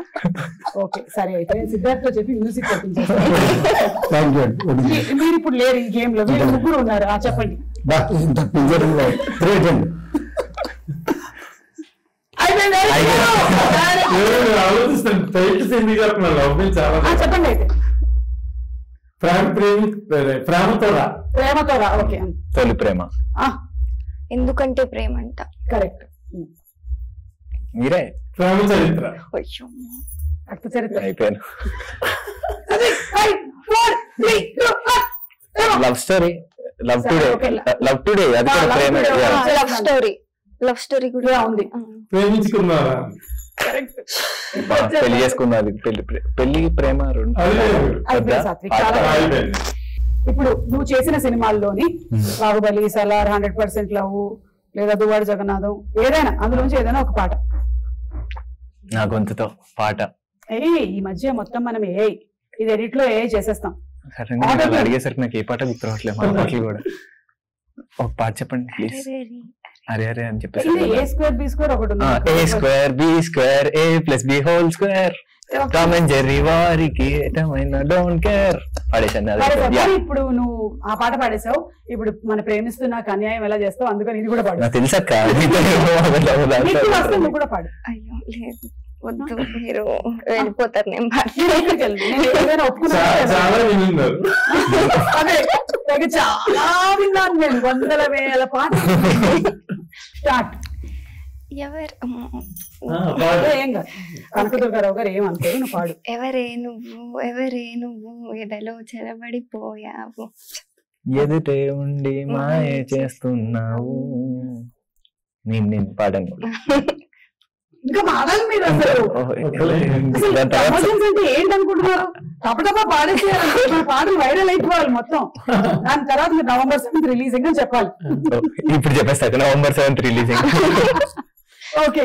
ఓకే, సరే, అయితే సిద్ధార్థ్ తో చెప్పి మ్యూజిక్ పెట్టించేస్తాను. మీరు ఇప్పుడు లేరు ఈ గేమ్ లో, మీరు ముగ్గురు ఉన్నారు. చెప్పండి. చెప్పండి అయితే. ప్రేమతో రా. ఓకే, తొలి ప్రేమ. ఎందుకంటే ప్రేమ అంట. కరెక్ట్. మీరే ప్రేమ చరిత్ర. రక్త చరిత్ర అయిపోయాను. Love story. లవ్ టుడే అది కూడా ప్రేమ. లవ్ స్టోరీ కూడా ఉంది. ప్రేమించుకున్నారా? పెళ్లి చేసుకున్నది. పెళ్లి ప్రేమ రెండు. ఇప్పుడు నువ్వు చేసిన సినిమాల్లోని బాహుబలి, సలార్, 100% లవ్, లేదా దువ్వాడు జగన్నాథం, ఏదైనా అందులోంచి ఏదైనా ఒక పాట. నా గొంతుతో పాట. ఈ మధ్య మొత్తం మనం ఇది ఎడిట్ లో చేసేస్తాం. అడిగేసరికి నాకు ఏ పాట గుర్తు రావట్లేదు. మా పాటలు కూడా. ఒక పాట చెప్పండి ప్లీజ్. అరే అరే అని చెప్పేసి A square B square ఒకటి ఉంది. A square B square A plus B whole square Tom and Jerry వారికి డోంట్ కేర్ పాడేసాను. ఇప్పుడు నువ్వు ఆ పాట పాడేసావు. ఇప్పుడు మన ప్రేమిస్తున్నాక అన్యాయం ఎలా చేస్తావు, అందుకని ఇది కూడా పాడు. తెలుసక్క, నువ్వు కూడా పాడు. అయ్యో లేదు, వద్దు, మీరు వెళ్ళిపోతారు. నేను అదే చాలా విన్నాను నేను, 100,000 పాట. స్టార్ట్. కనకదుర్గారావు గారు ఏమంటారు, నువ్వు పాడు. ఎవరే నువ్వు ఎడలో చెరబడిపోయావు, ఎదుటే ఉండి మాయ చేస్తున్నావు. నేను పాడాను. ఇంకా పాడాలి మీరు. అసలు అంటే ఏంటనుకుంటున్నారు? తప్పటప్ప పాడేసేయాలి, పాటలు వైరల్ అయిపోవాలి మొత్తం. దాని తర్వాత మీరు November 7th రిలీజింగ్ అని చెప్పాలి. ఇప్పుడు చెప్పేస్తా, November 7th releasing. Okay,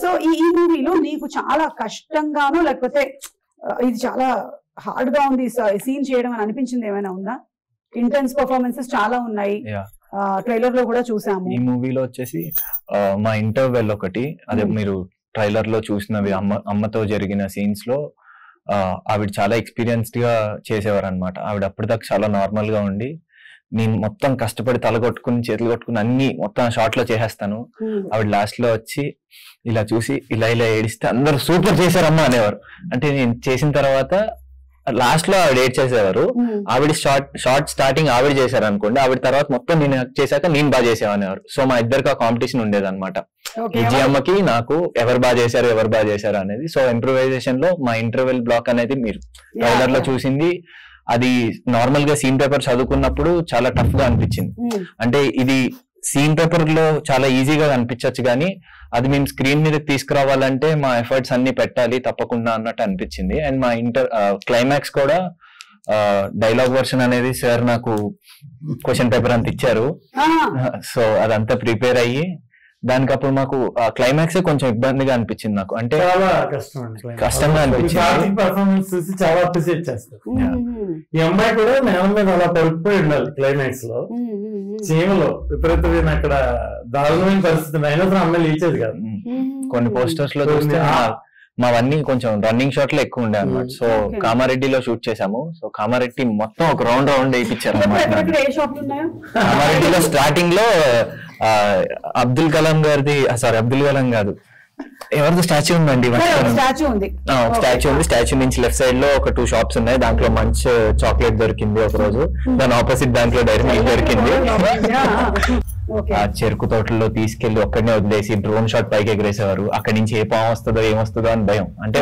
so ఈ మూవీలో నీకు చాలా కష్టంగాను, లేకపోతే ఇది చాలా హార్డ్ గా ఉంది సీన్ చేయడం అని అనిపించింది ఏమైనా ఉందా? ఇంటెన్స్ పర్ఫార్మెన్సెస్ చాలా ఉన్నాయి, ట్రైలర్ లో కూడా చూసాము. ఈ మూవీలో వచ్చేసి మా ఇంటర్వెల్ ఒకటి, అదే మీరు ట్రైలర్ లో చూసినవి అమ్మతో జరిగిన సీన్స్ లో ఆవిడ చాలా ఎక్స్పీరియన్స్డ్ గా చేసేవారు అనమాట. ఆవిడ అప్పటిదాకా చాలా నార్మల్ గా ఉండి, నేను మొత్తం కష్టపడి తల కొట్టుకుని చేతులు కొట్టుకుని అన్ని మొత్తం షార్ట్ లో చేసేస్తాను, ఆవిడ లాస్ట్ లో వచ్చి ఇలా చూసి ఇలా ఏడిస్తే అందరూ సూపర్ చేశారమ్మా అనేవారు. అంటే నేను చేసిన తర్వాత లాస్ట్ లో ఆవిడ ఏడ్ చేసేవారు. ఆవిడ షార్ట్ స్టార్టింగ్ ఆవిడ చేశారు అనుకోండి, ఆవిడ తర్వాత మొత్తం నేను చేశాక నేను బాగా చేసేవారు. సో మా ఇద్దరికి ఆ కాంపిటీషన్ ఉండేది అనమాట, విజయమ్మకి నాకు ఎవరు బాగా చేశారు అనేది. సో ఇంప్రూవైజేషన్ లో మా ఇంటర్వెల్ బ్లాక్ అనేది మీరు ట్రైలర్ లో చూసింది, అది నార్మల్ గా సీన్ పేపర్ చదువుకున్నప్పుడు చాలా టఫ్ గా అనిపించింది. అంటే ఇది సీన్ పేపర్ లో చాలా ఈజీగా అనిపించచ్చు, కానీ అది మేము స్క్రీన్ మీద తీసుకురావాలంటే మా ఎఫర్ట్స్ అన్ని పెట్టాలి తప్పకుండా అన్నట్టు అనిపించింది. అండ్ మా క్లైమాక్స్ కూడా డైలాగ్ వర్షన్ అనేది సార్ నాకు క్వశ్చన్ పేపర్ అంత ఇచ్చారు. సో అదంతా ప్రిపేర్ అయ్యి దానికి అప్పుడు మాకు క్లైమాక్స్ కొంచెం ఇబ్బందిగా అనిపించింది నాకు, అంటే చాలా కష్టంగా అనిపించింది. పర్ఫార్మెన్స్ చూసి చాలా అప్రిషియేట్ చేస్తారు. ఈ అమ్మాయి కూడా నేల మీద అలా పడుకుపోయి ఉండాలి క్లైమాక్స్ లో, చీమలో విపరీతమైన అక్కడ దారుణమైన పరిస్థితి అయినా అమ్మాయి లేచేది కాదు. కొన్ని పోస్టర్స్ లో చూస్తే మావన్నీ కొంచెం రన్నింగ్ షాట్ లో ఎక్కువ ఉండే అనమాట. సో కామారెడ్డిలో షూట్ చేసాము. సో కామారెడ్డి మొత్తం ఒక రౌండ్ వేయించారు అనమాట. కామారెడ్డిలో స్టార్టింగ్ లో అబ్దుల్ కలాం గారిది, సారీ అబ్దుల్ కలాం కాదు, ఎవరిది స్టాచ్యూ ఉందండి, స్టాచ్యూ ఉంది. స్టాచ్యూ నుంచి లెఫ్ట్ సైడ్ లో ఒక 2 షాప్స్ ఉన్నాయి. దాంట్లో మంచి చాక్లెట్ దొరికింది ఒక రోజు, దాని ఆపోజిట్ దాంట్లో డైరీ మిల్క్ దొరికింది. ఆ చెరుకు తోటల్లో తీసుకెళ్లి ఒక్కడనే వదిలేసి డ్రోన్ షాట్ పైకి ఎగరేసేవారు. అక్కడి నుంచి ఏ పాము వస్తుందో ఏమొస్తుందో అని భయం, అంటే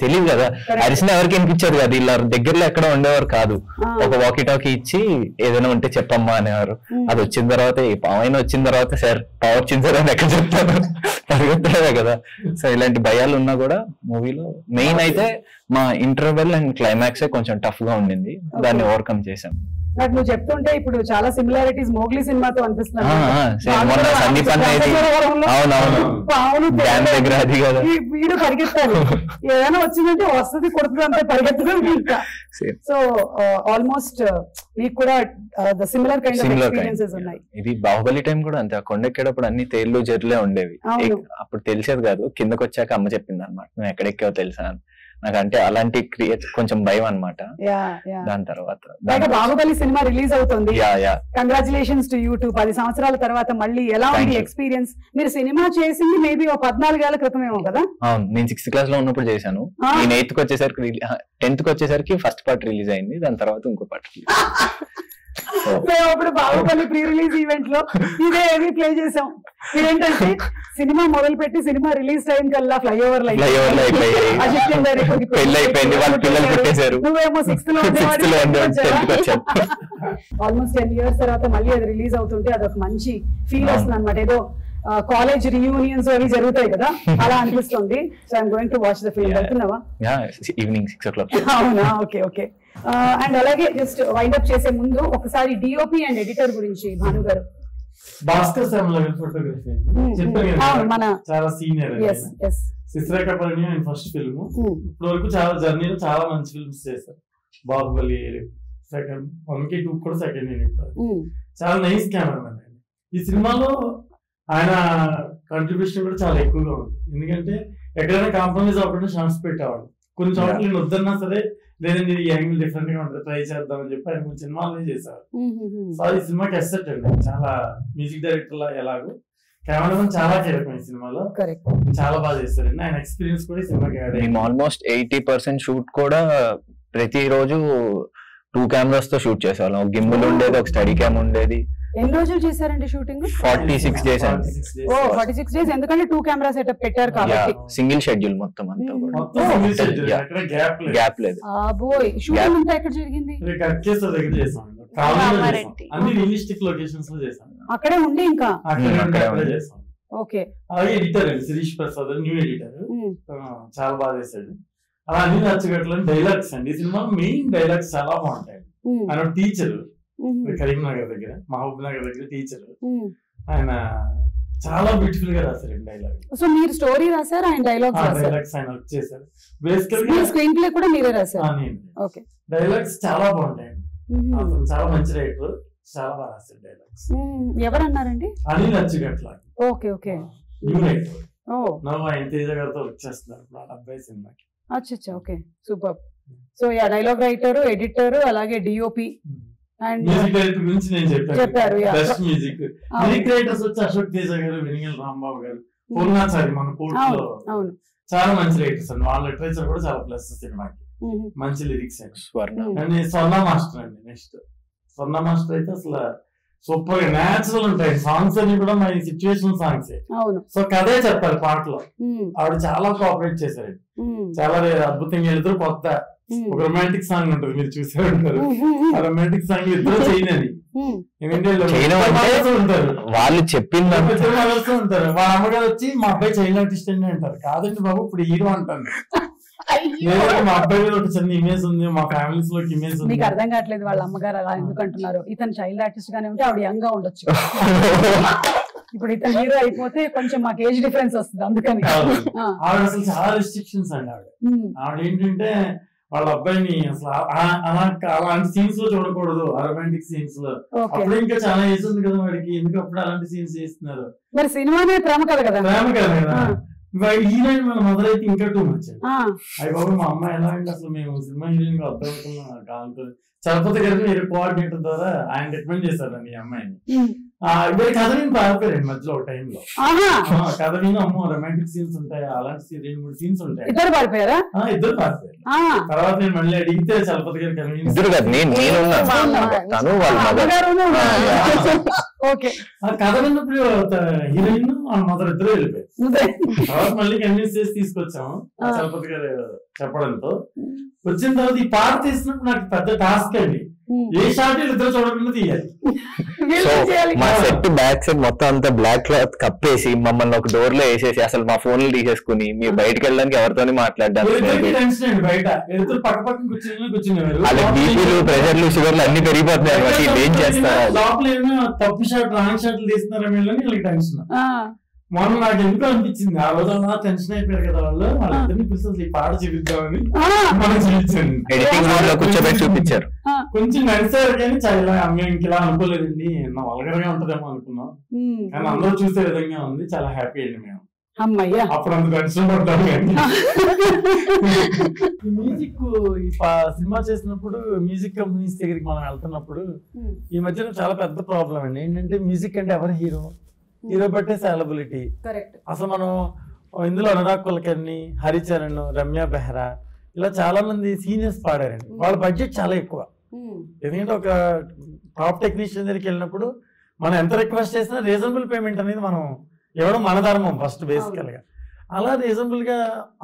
తెలియదు కదా, అరిసిన ఎవరికి అనిపించేది కదా, ఇలా దగ్గరలో ఎక్కడ ఉండేవారు కాదు. ఒక వాకీ టాకీ ఇచ్చి ఏదైనా ఉంటే చెప్పమ్మా అనేవారు. అది వచ్చిన తర్వాత ఏ పాము అయినా వచ్చిన తర్వాత సార్ పవర్ వచ్చింది సార్ అని ఎక్కడ చెప్తాను, పరిగెత్తలేదా కదా. సో ఇలాంటి భయాలు ఉన్నా కూడా మూవీలో మెయిన్ అయితే మా ఇంటర్వెల్ అండ్ క్లైమాక్స్ కొంచెం టఫ్ గా ఉండింది, దాన్ని ఓవర్కమ్ చేశాం. నాకు నువ్వు చెప్తుంటే ఇప్పుడు చాలా సిమిలారిటీస్ మోగ్లీ సినిమాతో అనిపిస్తున్నాయి. వీడు పరిగెత్తాలి, ఏదైనా వచ్చిందంటే వస్తుంది కొడుతుంది అంతే పరిగెత్తడం ఇంకా. సో ఆల్మోస్ట్ నీకు కూడా సిమిలర్ కైండ్ ఆఫ్ ఎక్స్పీరియన్సెస్ ఉన్నాయి. ఇది బాహుబలి టైం కూడా అంతే, కొండెక్కేటప్పుడు అన్ని తేళ్లు జర్లే ఉండేవి. అప్పుడు తెలిసేది కాదు, కిందకి వచ్చాక అమ్మ చెప్పింది అనమాట నువ్వు ఎక్కడెక్కావో తెలుసా అని. నాకంటే అలాంటి కొంచెం భయం అనమాట. దాని తర్వాత బాహుబలి సినిమా రిలీజ్ అవుతుంది, కంగ్రాచులేషన్స్ టు యూ. 10 సంవత్సరాల తర్వాత మళ్ళీ ఎలా ఉంది ఎక్స్పీరియన్స్? మీరు సినిమా చేసింది మేబీ 14 ఏళ్ల క్రితమేమో కదా? అవును, నేను 6th క్లాస్ లో ఉన్నప్పుడు చేశాను. నేను 8th కి వచ్చేసరికి 10th కి వచ్చేసరికి ఫస్ట్ పార్ట్ రిలీజ్ అయింది, దాని తర్వాత ఇంకో పార్ట్. అప్పుడు బాహుబలి ప్రీ రిలీజ్ ఈవెంట్ లో ఇదే ఏవి ప్లే చేసాం. ఏంటంటే సినిమా మొదలు పెట్టి సినిమా రిలీజ్ టైం కల్లా ఫ్లైఓవర్ నువ్వేమో 6th లో ఆల్మోస్ట్ 10 years తర్వాత మళ్ళీ అది రిలీజ్ అవుతుంటే అదొక మంచి ఫీల్ వస్తుంది అనమాట. ఏదో కాలేజ్ రియూనియన్స్ అవి జరుగుతాయి కదా, అలా అనిపిస్తుంది. So I'm going to watch the film. వెళ్తున్నావా? Evening 6 o'clock. అవునా, ఓకే ఓకే. అండ్ అలాగే జస్ట్ వైండ్ అప్ చేసే ముందు ఒకసారి డిఓపి అండ్ ఎడిటర్ గురించి భాను గారు. భాస్కర్ ఫోటోగ్రఫీ మన చాలా సీనియర్, శిశిరేఖ పరిణయం ఫస్ట్ ఫిల్మ్. ఇప్పటి వరకు చాలా జర్నీలో చాలా మంచి ఫిల్మ్స్ చేశారు. బాహుబలి సెకండ్ 1 కి 2 కూడా సెకండ్ యూనిట్. చాలా నైస్ కెమెరామెన్ అండి. ఈ సినిమాలో ఆయన కంట్రిబ్యూషన్ కూడా చాలా ఎక్కువగా ఉంది, ఎందుకంటే ఎక్కడైనా కాంప్రమైజ్ అవ్వకుండా ఛాన్స్ పెట్టేవాడు. కొన్ని చోట్ల నేను వద్దన్నా సరే, లేదండి ఈ యాంగిల్ డిఫరెంట్ గా ఉంటుంది ట్రై చేద్దామని చెప్పి ఆయన కొన్ని సినిమాలు చేశారు. సో ఈ సినిమాకి అసెట్ అండి, చాలా మ్యూజిక్ డైరెక్టర్ లా ఎలాగో కెమెరామెన్ చాలా కీలకం ఈ సినిమాలో, చాలా బాగా చేస్తారండి. ఆయన ఎక్స్పీరియన్స్ కూడా ఈ సినిమాకి మేము ఆల్మోస్ట్ 80% షూట్ కూడా ప్రతిరోజు 2 cameras తో షూట్ చేసేవాళ్ళం. ఒక గింబుల్ ఉండేది, ఒక స్టడీ క్యామ్ ఉండేది. ఎన్ని రోజులు చేశారండి షూటింగ్? 46 days అండి. 46 days, ఎందుకంటే 2 camera సెటప్ పెట్టారు కాబట్టి సింగిల్ షెడ్యూల్ మొత్తం అంతా గ్యాప్ లేదు. షూటింగ్ అంతా ఎక్కడ జరిగింది? అక్కడే ఉండి ఇంకా ఓకే. అలాగే editor Shirish Prasad, new editor, చాలా బాగా చేశాడు. అలా అన్ని నచ్చగట్లని డైలాగ్స్ అండి. ఈ సినిమా మెయిన్ డైలాగ్స్ చాలా బాగుంటాయి. ఆయన టీచర్, కరీంనగర్ దగ్గర, మహబూబ్ నగర్ దగ్గర టీచర్. ఆయన చాలా బ్యూటిఫుల్ గా రాశారు డైలాగ్. సో మీరు స్టోరీ రాశారు, ఆయన డైలాగ్స్ ఆయన వచ్చేసారు. బేసికల్గా స్క్రీన్ ప్లే కూడా మీరే రాశారు. ఓకే. డైలాగ్స్ చాలా బాగుంటాయండి. చాలా మంచి రైటర్, చాలా బాగా రాశారు డైలాగ్స్. ఎవరన్నారండి? Anil Achugatla. Okay okay. New writer. నవ్వు ఆయన తేజ గారితో వచ్చేస్తున్నారు ఇప్పుడు 70 సినిమాకి. అచ్చా okay super. So dialogue writer, editor, అలాగే డిఓపి అండ్ మ్యూజిక్ డైరెక్టర్ గురించి నేను చెప్పారు. బెస్ట్ మ్యూజిక్ రైటర్స్ వచ్చి అశోక్ తేజ గారు, వెనిగల్ రాంబాబు గారు, పూర్ణాచారి మన కోర్టులో అవును చాలా మంచి రైటర్స్ అండి. వాళ్ళ లిటరేచర్ కూడా చాలా ప్లస్ సినిమాకి, మంచి లిరిక్స్ అండి. అండ్ స్వర్ణ మాస్టర్ అండి. నెక్స్ట్ స్వర్ణ మాస్టర్ అయితే అసలు సూపర్ గా న్యాచురల్ ఉంటాయి సాంగ్స్ అన్ని కూడా మన సిచ్యువేషన్ సాంగ్స్. సో కథే చెప్పారు పాటలో. ఆవిడ చాలా కోఆపరేట్ చేశారు, చాలా అద్భుతంగా వెళ్తారు. కొత్త ఒక రొమాంటిక్ సాంగ్ ఉంటుంది, మీరు చూసే ఉంటారు. ఆ రొమాంటిక్ సాంగ్ ఇద్దరు చేయనని ఉంటారు, వాళ్ళు చెప్పింది ఉంటారు. వాళ్ళ అమ్మగారు వచ్చి మా అబ్బాయి చైల్డ్ ఆర్టిస్ట్ అని అంటారు. కాదండి బాబు ఇప్పుడు హీరో అంటాను. మా అబ్బాయి మీద ఒక చిన్న ఇమేజ్ ఉంది, మా ఫ్యామిలీస్ లో ఇమేజ్ ఉంది. మీకు అర్థం కావట్లేదు వాళ్ళ అమ్మగారు అలా ఎందుకు అంటున్నారు. ఇతను చైల్డ్ ఆర్టిస్ట్ గానే ఉంటే ఆవిడ యంగ్ గా ఉండొచ్చు. ఇప్పుడు ఇతను హీరో అయిపోతే కొంచెం మాకు ఏజ్ డిఫరెన్స్ వస్తుంది, అందుకని. ఆవిడ అసలు చాలా రెస్ట్రిక్షన్స్ అండి. ఆవిడ ఏంటంటే వాళ్ళ అబ్బాయిని అసలు అలాంటి సీన్స్ లో చూడకూడదు, రొమాంటిక్ సీన్స్ లో. అప్పుడు ఇంకా చాలా ఏజ్ ఉంది కదా వాడికి, ఎందుకు అప్పుడు అలాంటి సీన్స్ చేస్తున్నారు. మరి సినిమానే ప్రేమ కథ కదా, ప్రేమ కదా కదా. హీరోయిన్ మన మొదలైతే ఇంకా టూ మచ్. అయ్యి బాబు మా అమ్మాయి ఎలా అంటే అసలు మేము సినిమా హీరోయిన్ గా అర్థమవుతున్నాం కాదు. చలపతి గారు మీరు కోఆర్డినేటర్ ద్వారా ఆయన రికమెండ్ చేశారండి ఈ అమ్మాయిని. ఇద్దరు కథ విని పారిపోయారండి మధ్యలో ఒక టైంలో. కథ విని అమ్మో రొమాంటిక్ సీన్స్ ఉంటాయి, అలాంటి 2-3 సీన్స్ ఉంటాయి. ఇద్దరు పారిపోయారు. తర్వాత నేను మళ్ళీ అడిగితే చలపతి గారు కథ విన్నప్పుడు హీరోయిన్ మొదలు ఇద్దరు వెళ్ళిపోయారు. తర్వాత మళ్ళీ కన్విన్స్ చేసి తీసుకొచ్చాము చలపతి గారు చెప్పడంతో. వచ్చిన తర్వాత ఈ పాట తీసినప్పుడు నాకు పెద్ద టాస్క్ అండి. ఏ షాట్ ఇద్దరు చూడకుండా తీయాలి. మా సెట్ బ్యాక్ సైడ్ మొత్తం అంతా బ్లాక్ క్లాత్ కప్పేసి మమ్మల్ని ఒక డోర్ లో వేసేసి అసలు మా ఫోన్లు తీసేసుకుని మీరు బయటకు వెళ్ళడానికి ఎవరితోని మాట్లాడడానికి బయట పక్క పక్కన కూర్చునేవారు. వాళ్ళకి బీపీలు, ప్రెషర్లు, షుగర్లు అన్ని పెరిగిపోతున్నాయి అనమాట. ఏం చేస్తారు లోపల ఏమైనా తప్పు షాట్, రాంగ్ షాట్లు తీస్తున్నారా వీళ్ళని వీళ్ళకి టెన్షన్. మొన్న నాకు ఎందుకు అనిపించింది ఆ రోజు అలా టెన్షన్ అయిపోయారు కదా వాళ్ళు, వాళ్ళిద్దరిని పిలిచి ఈ పాట చూపిద్దామని మనం చూపించండి. ఎడిటింగ్ రూమ్ లో కూర్చోబెట్టి చూపించారు. కొంచెం నడిచారు కానీ చాలా అమ్మాయి ఇంకెలా అనుకోలేదండి, నా వల్గర్గా ఉంటదేమో అనుకున్నాం. కానీ అందరూ చూసే విధంగా ఉంది, చాలా హ్యాపీ అండి మేము. అప్పుడు అంత టెన్షన్ పడ్డాము. మ్యూజిక్ ఈ సినిమా చేసినప్పుడు మ్యూజిక్ కంపెనీస్ దగ్గరికి మనం వెళ్తున్నప్పుడు ఈ మధ్యన చాలా పెద్ద ప్రాబ్లం అండి. ఏంటంటే మ్యూజిక్ అంటే ఎవరు హీరో, హీరో బట్టే సాలబిలిటీ. అసలు మనం ఇందులో అనురాగ్ కులకర్ణి, హరిచరణ్, రమ్య బెహ్రా ఇలా చాలా మంది సీనియర్స్ పాడారండి. వాళ్ళ బడ్జెట్ చాలా ఎక్కువ. ఎందుకంటే ఒక టాప్ టెక్నీషియన్ దగ్గరికి వెళ్ళినప్పుడు మనం ఎంత రిక్వెస్ట్ చేసినా రీజనబుల్ పేమెంట్ అనేది మనం ఇవ్వడం మన ధర్మం ఫస్ట్ బేసికల్ గా. అలా రీజనబుల్ గా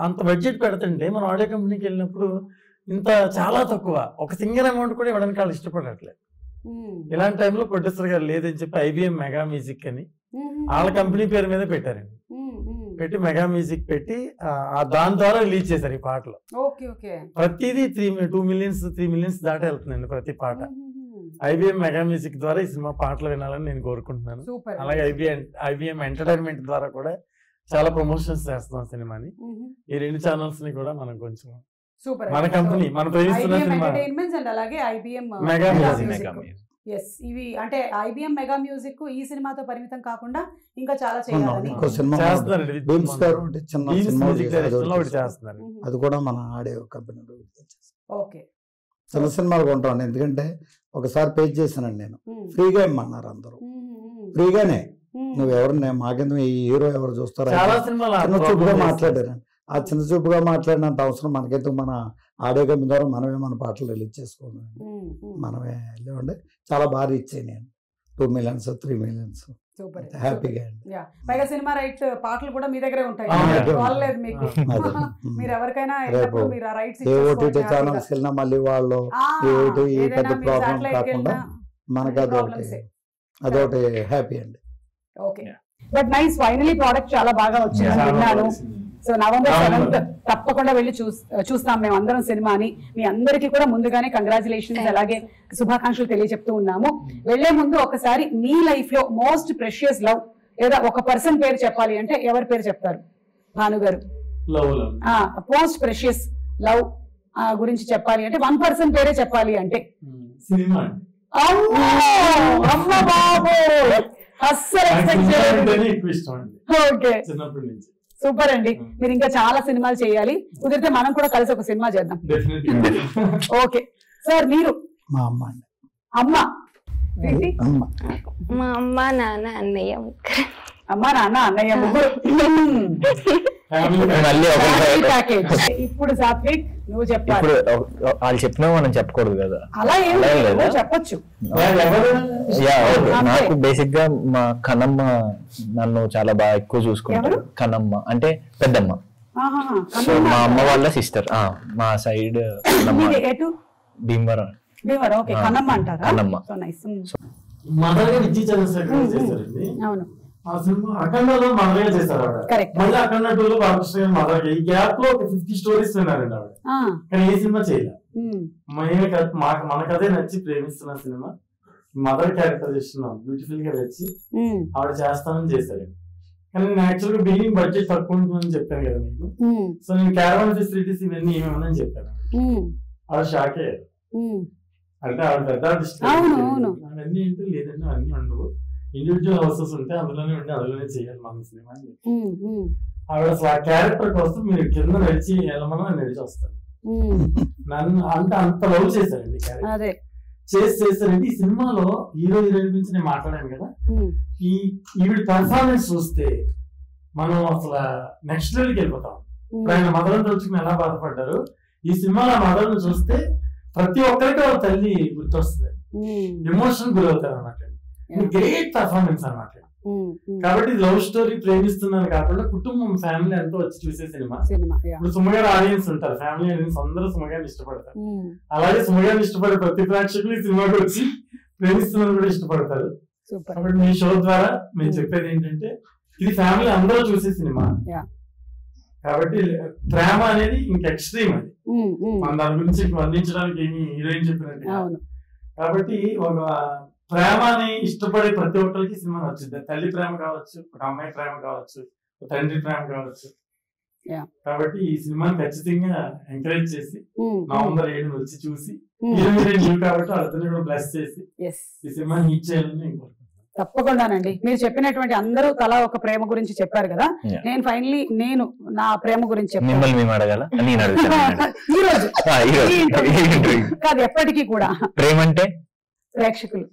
అంత బడ్జెట్ పెడుతుంటే మనం ఆడియో కంపెనీకి వెళ్ళినప్పుడు ఇంత చాలా తక్కువ, ఒక సింగిల్ అమౌంట్ కూడా ఇవ్వడానికి వాళ్ళు ఇష్టపడట్లేదు. ఇలాంటి టైంలో ప్రొడ్యూసర్ గారు లేదని చెప్పి IBM మెగా మ్యూజిక్ అని వాళ్ళ కంపెనీ పేరు మీద పెట్టారండి. పెట్టి మెగా మ్యూజిక్ పెట్టి దాని ద్వారా రిలీజ్ చేశారు ఈ పాటలు. ప్రతిదీ 2 మిలియన్స్ 3 మిలియన్స్ దాటే వెళ్తుందండి ప్రతి పాట. IBM మెగా మ్యూజిక్ ద్వారా ఈ సినిమా పాటలు వినాలని నేను కోరుకుంటున్నాను. అలాగే IBM ఎంటర్టైన్మెంట్ ద్వారా కూడా చాలా ప్రమోషన్స్ చేస్తున్నాం సినిమాని. ఈ 2 ఛానల్స్ ని కూడా మనం కొంచెం మన కంపెనీ మన ప్రేమిస్తున్న సినిమా మెగా మ్యూజిక్. ఇవి అంటే IBM మెగా మ్యూజిక్ ఈ సినిమాతో పరిమితం కాకుండా ఇంకా చాలా చేయాలి. అది కూడా మన ఆడియో కంపెనీ చిన్న సినిమాలు కొంటాను. ఎందుకంటే ఒకసారి పేజ్ చేశానండి నేను, ఫ్రీగా ఇమ్మన్నారు అందరూ, ఫ్రీగానే. నువ్వు ఎవరు మాకెందుకు ఈ హీరో ఎవరు చూస్తారా చిన్న చూపుగా మాట్లాడారండి. ఆ చిన్న చూపుగా మాట్లాడినంత అవసరం మనకెందుకు, మన ఆడియో కంపెనీ ద్వారా మనమే మన పాటలు రిలీజ్ చేసుకోవాలి, మనమే వెళ్ళేవండి. చాలా బాగా ఇచ్చాయి నేను 2 మిలియన్స్ 3 మిలియన్స్ హ్యాపీగా. పైగా సినిమా రైట్ పాటలు కూడా మీ దగ్గరే ఉంటాయి, మీరు ఎవరికైనా ఓటీటీ ఛానల్స్ వెళ్ళినా మళ్ళీ వాళ్ళు ఈ పెద్ద ప్రాబ్లం కాకుండా మనకి అదొకటి హ్యాపీ అండి. Okay, but nice, finally product చాలా బాగా వచ్చింది విన్నాను. సో November 7th తప్పకుండా వెళ్ళి చూస్తాం మేము అందరం సినిమాని. మీ అందరికీ కూడా ముందుగానే కంగ్రాచులేషన్స్ అలాగే శుభాకాంక్షలు తెలియజెప్తూ ఉన్నాము. వెళ్లే ముందు ఒకసారి మీ లైఫ్ లో మోస్ట్ ప్రెషియస్ లవ్ లేదా ఒక పర్సన్ పేరు చెప్పాలి అంటే ఎవరి పేరు చెప్తారు? భాను గారు. మోస్ట్ ప్రెషియస్ లవ్ గురించి చెప్పాలి అంటే 1 పర్సన్ పేరే చెప్పాలి అంటే అమ్మ బాబు అస్సలు ఎక్స్పెక్ట్ చేయలేదు. సూపర్ అండి. మీరు ఇంకా చాలా సినిమాలు చేయాలి. కుదిరితే మనం కూడా కలిసి ఒక సినిమా చేద్దాం. ఓకే సార్, మీరు మా అమ్మ అండి. అమ్మ అమ్మ మా అమ్మ నాన్న అన్నయ్య ముగ్గురు. అమ్మ నాన్న అన్నయ్య ముగ్గురు. మళ్ళీ ప్యాకేజ్. ఇప్పుడు సాత్విక్ నువ్వు చెప్పాలి. ఇప్పుడు వాళ్ళు చెప్పినా మనం చెప్పకూడదు కదా. అలా ఏం లేదు, చెప్పొచ్చు. నాకు బేసిక్ గా మా కన్నమ్మ నన్ను చాలా బాగా ఎక్కువ చూసుకుంటారు. కన్నమ్మ అంటే పెద్దమ్మ. సో మా అమ్మ వాళ్ళ సిస్టర్. మా సైడ్ భీమవరం. ఓకే, కన్నమ్మ అంటారా? కన్నమ్మ. మదర్ గారు విజయ్ చంద్రశేఖర్ చేశారండి. అవును, ఆ సినిమా అఖండలో మదర్ గారు చేశారు ఆవిడ. కరెక్ట్. మళ్ళీ అఖండ 2లో బాలకృష్ణ గారు మదర్ గారు. ఈ గ్యాప్ లో ఒక 50 స్టోరీస్ విన్నారండి ఆవిడ. కానీ ఏ సినిమా చేయలేదు. మన కథే నచ్చి ప్రేమిస్తున్న సినిమా మదర్ క్యారెక్టరైజేషన్ బ్యూటిఫుల్ గా వచ్చి ఆవిడ చేస్తానని చేశారండి. కానీ నేను యాక్చువల్ గా బిగినింగ్ బడ్జెట్ తక్కువ ఉంటుందని చెప్పాను కదా మీకు. సో నేను క్యారవాన్ ఫెసిలిటీస్ ఇవన్నీ ఏమేమని చెప్పాను. ఆవిడ షాక్ అయ్యారు. అంటే ఆవిడ పెద్ద ఆర్టిస్ట్. అవన్నీ ఏంటో లేదండి, అవన్నీ ఉండవు. ఇండివిజువల్ హౌసెస్ ఉంటే అందులోనే ఉండి అందులోనే చేయాలి మన సినిమా అని చెప్పి ఆవిడ అసలు ఆ క్యారెక్టర్ కోసం మీరు కింద నడిచి వెళ్ళమని నడిచి వస్తాను. నన్ను అంటే అంత లవ్ చేశారండి క్యారెక్టర్. చేశారండి. ఈ సినిమాలో హీరో హీరోయిన్ గురించి నేను మాట్లాడాను కదా. ఈవిడ పర్ఫార్మెన్స్ చూస్తే మనం అసలు నెక్స్ట్ లెవెల్కి వెళ్ళిపోతాం. ఇప్పుడు ఆయన మదర్ తలుచుకుని ఎలా బాధపడ్డారు. ఈ సినిమాలో ఆ మదర్ ను చూస్తే ప్రతి ఒక్కరికి వాళ్ళ తల్లి గుర్తొస్తుంది. ఎమోషన్ గురవుతారు అన్నమాట. గ్రేట్ పర్ఫార్మెన్స్ అన్నమాట. కాబట్టి లవ్ స్టోరీ ప్రేమిస్తున్నాను కాకుండా కుటుంబం ఫ్యామిలీ అంతా వచ్చి చూసే సినిమా. ఇప్పుడు సుమగారి ఆడియన్స్ ఉంటారు, ఫ్యామిలీ ఆడియన్స్ అందరూ సుమగారిని ఇష్టపడతారు. అలాగే సుమగారిని ఇష్టపడే ప్రతి ప్రేక్షకులు ఈ సినిమాకి వచ్చి ప్రేమిస్తున్నాను కూడా ఇష్టపడతారు. కాబట్టి మీ షో ద్వారా మేము చెప్పేది ఏంటంటే ఇది ఫ్యామిలీ అందరూ చూసే సినిమా. కాబట్టి ప్రేమ అనేది ఇంక ఎక్స్ట్రీమ్. అది మన దాని గురించి వర్ణించడానికి ఏమి హీరోయిన్ చెప్పినట్టు. కాబట్టి ఒక ప్రేమని ఇష్టపడే ప్రతి ఒక్కరికి సినిమా నచ్చుద్ది. తల్లి ప్రేమ కావచ్చు, ఒక అమ్మాయి ప్రేమ కావచ్చు, ఒక తండ్రి ప్రేమ కావచ్చు. కాబట్టి ఈ సినిమాని ఖచ్చితంగా ఎంకరేజ్ చేసి నవంబర్ 7 వచ్చి చూసి హీరోయిన్ కాబట్టి వాళ్ళందరినీ కూడా బ్లెస్ చేసి ఈ సినిమాని హిట్ చేయాలని నేను కోరుకుంటున్నాను. తప్పకుండానండి. మీరు చెప్పినటువంటి అందరూ తలా ఒక ప్రేమ గురించి చెప్పారు కదా. నేను ఫైనలీ నేను నా ప్రేమ గురించి చెప్పాను ఈ రోజు కాదు, ఎప్పటికీ కూడా ప్రేమ అంటే ప్రేక్షకులు.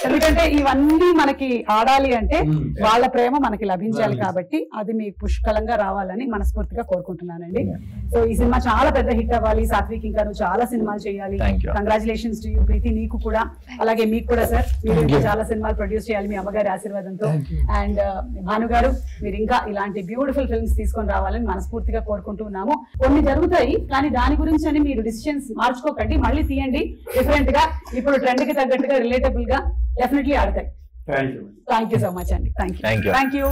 ఎందుకంటే ఇవన్నీ మనకి ఆడాలి అంటే వాళ్ళ ప్రేమ మనకి లభించాలి. కాబట్టి అది మీకు పుష్కలంగా రావాలని మనస్ఫూర్తిగా కోరుకుంటున్నానండి. సో ఈ సినిమా చాలా పెద్ద హిట్ అవ్వాలి. సాత్విక్ ఇంకా నువ్వు చాలా సినిమాలు చేయాలి. కంగ్రాచులేషన్స్ టు యూ ప్రీతి, నీకు కూడా. అలాగే మీకు కూడా సార్, మీరు ఇంకా చాలా సినిమాలు ప్రొడ్యూస్ చేయాలి మీ అమ్మగారి ఆశీర్వాదంతో. అండ్ భాను గారు, మీరు ఇంకా ఇలాంటి బ్యూటిఫుల్ ఫిల్మ్స్ తీసుకొని రావాలని మనస్ఫూర్తిగా కోరుకుంటున్నాము. కొన్ని జరుగుతాయి కానీ దాని గురించి అని మీరు డిసిషన్స్ మార్చుకోకండి, మళ్ళీ తీయండి డిఫరెంట్ గా. ఇప్పుడు ట్రెండ్ కి తగ్గట్టుగా రిలేటబుల్ గా డెఫినెట్లీ ఆడతాయి. థ్యాంక్ యూ సో మచ్ అండి. Thank you.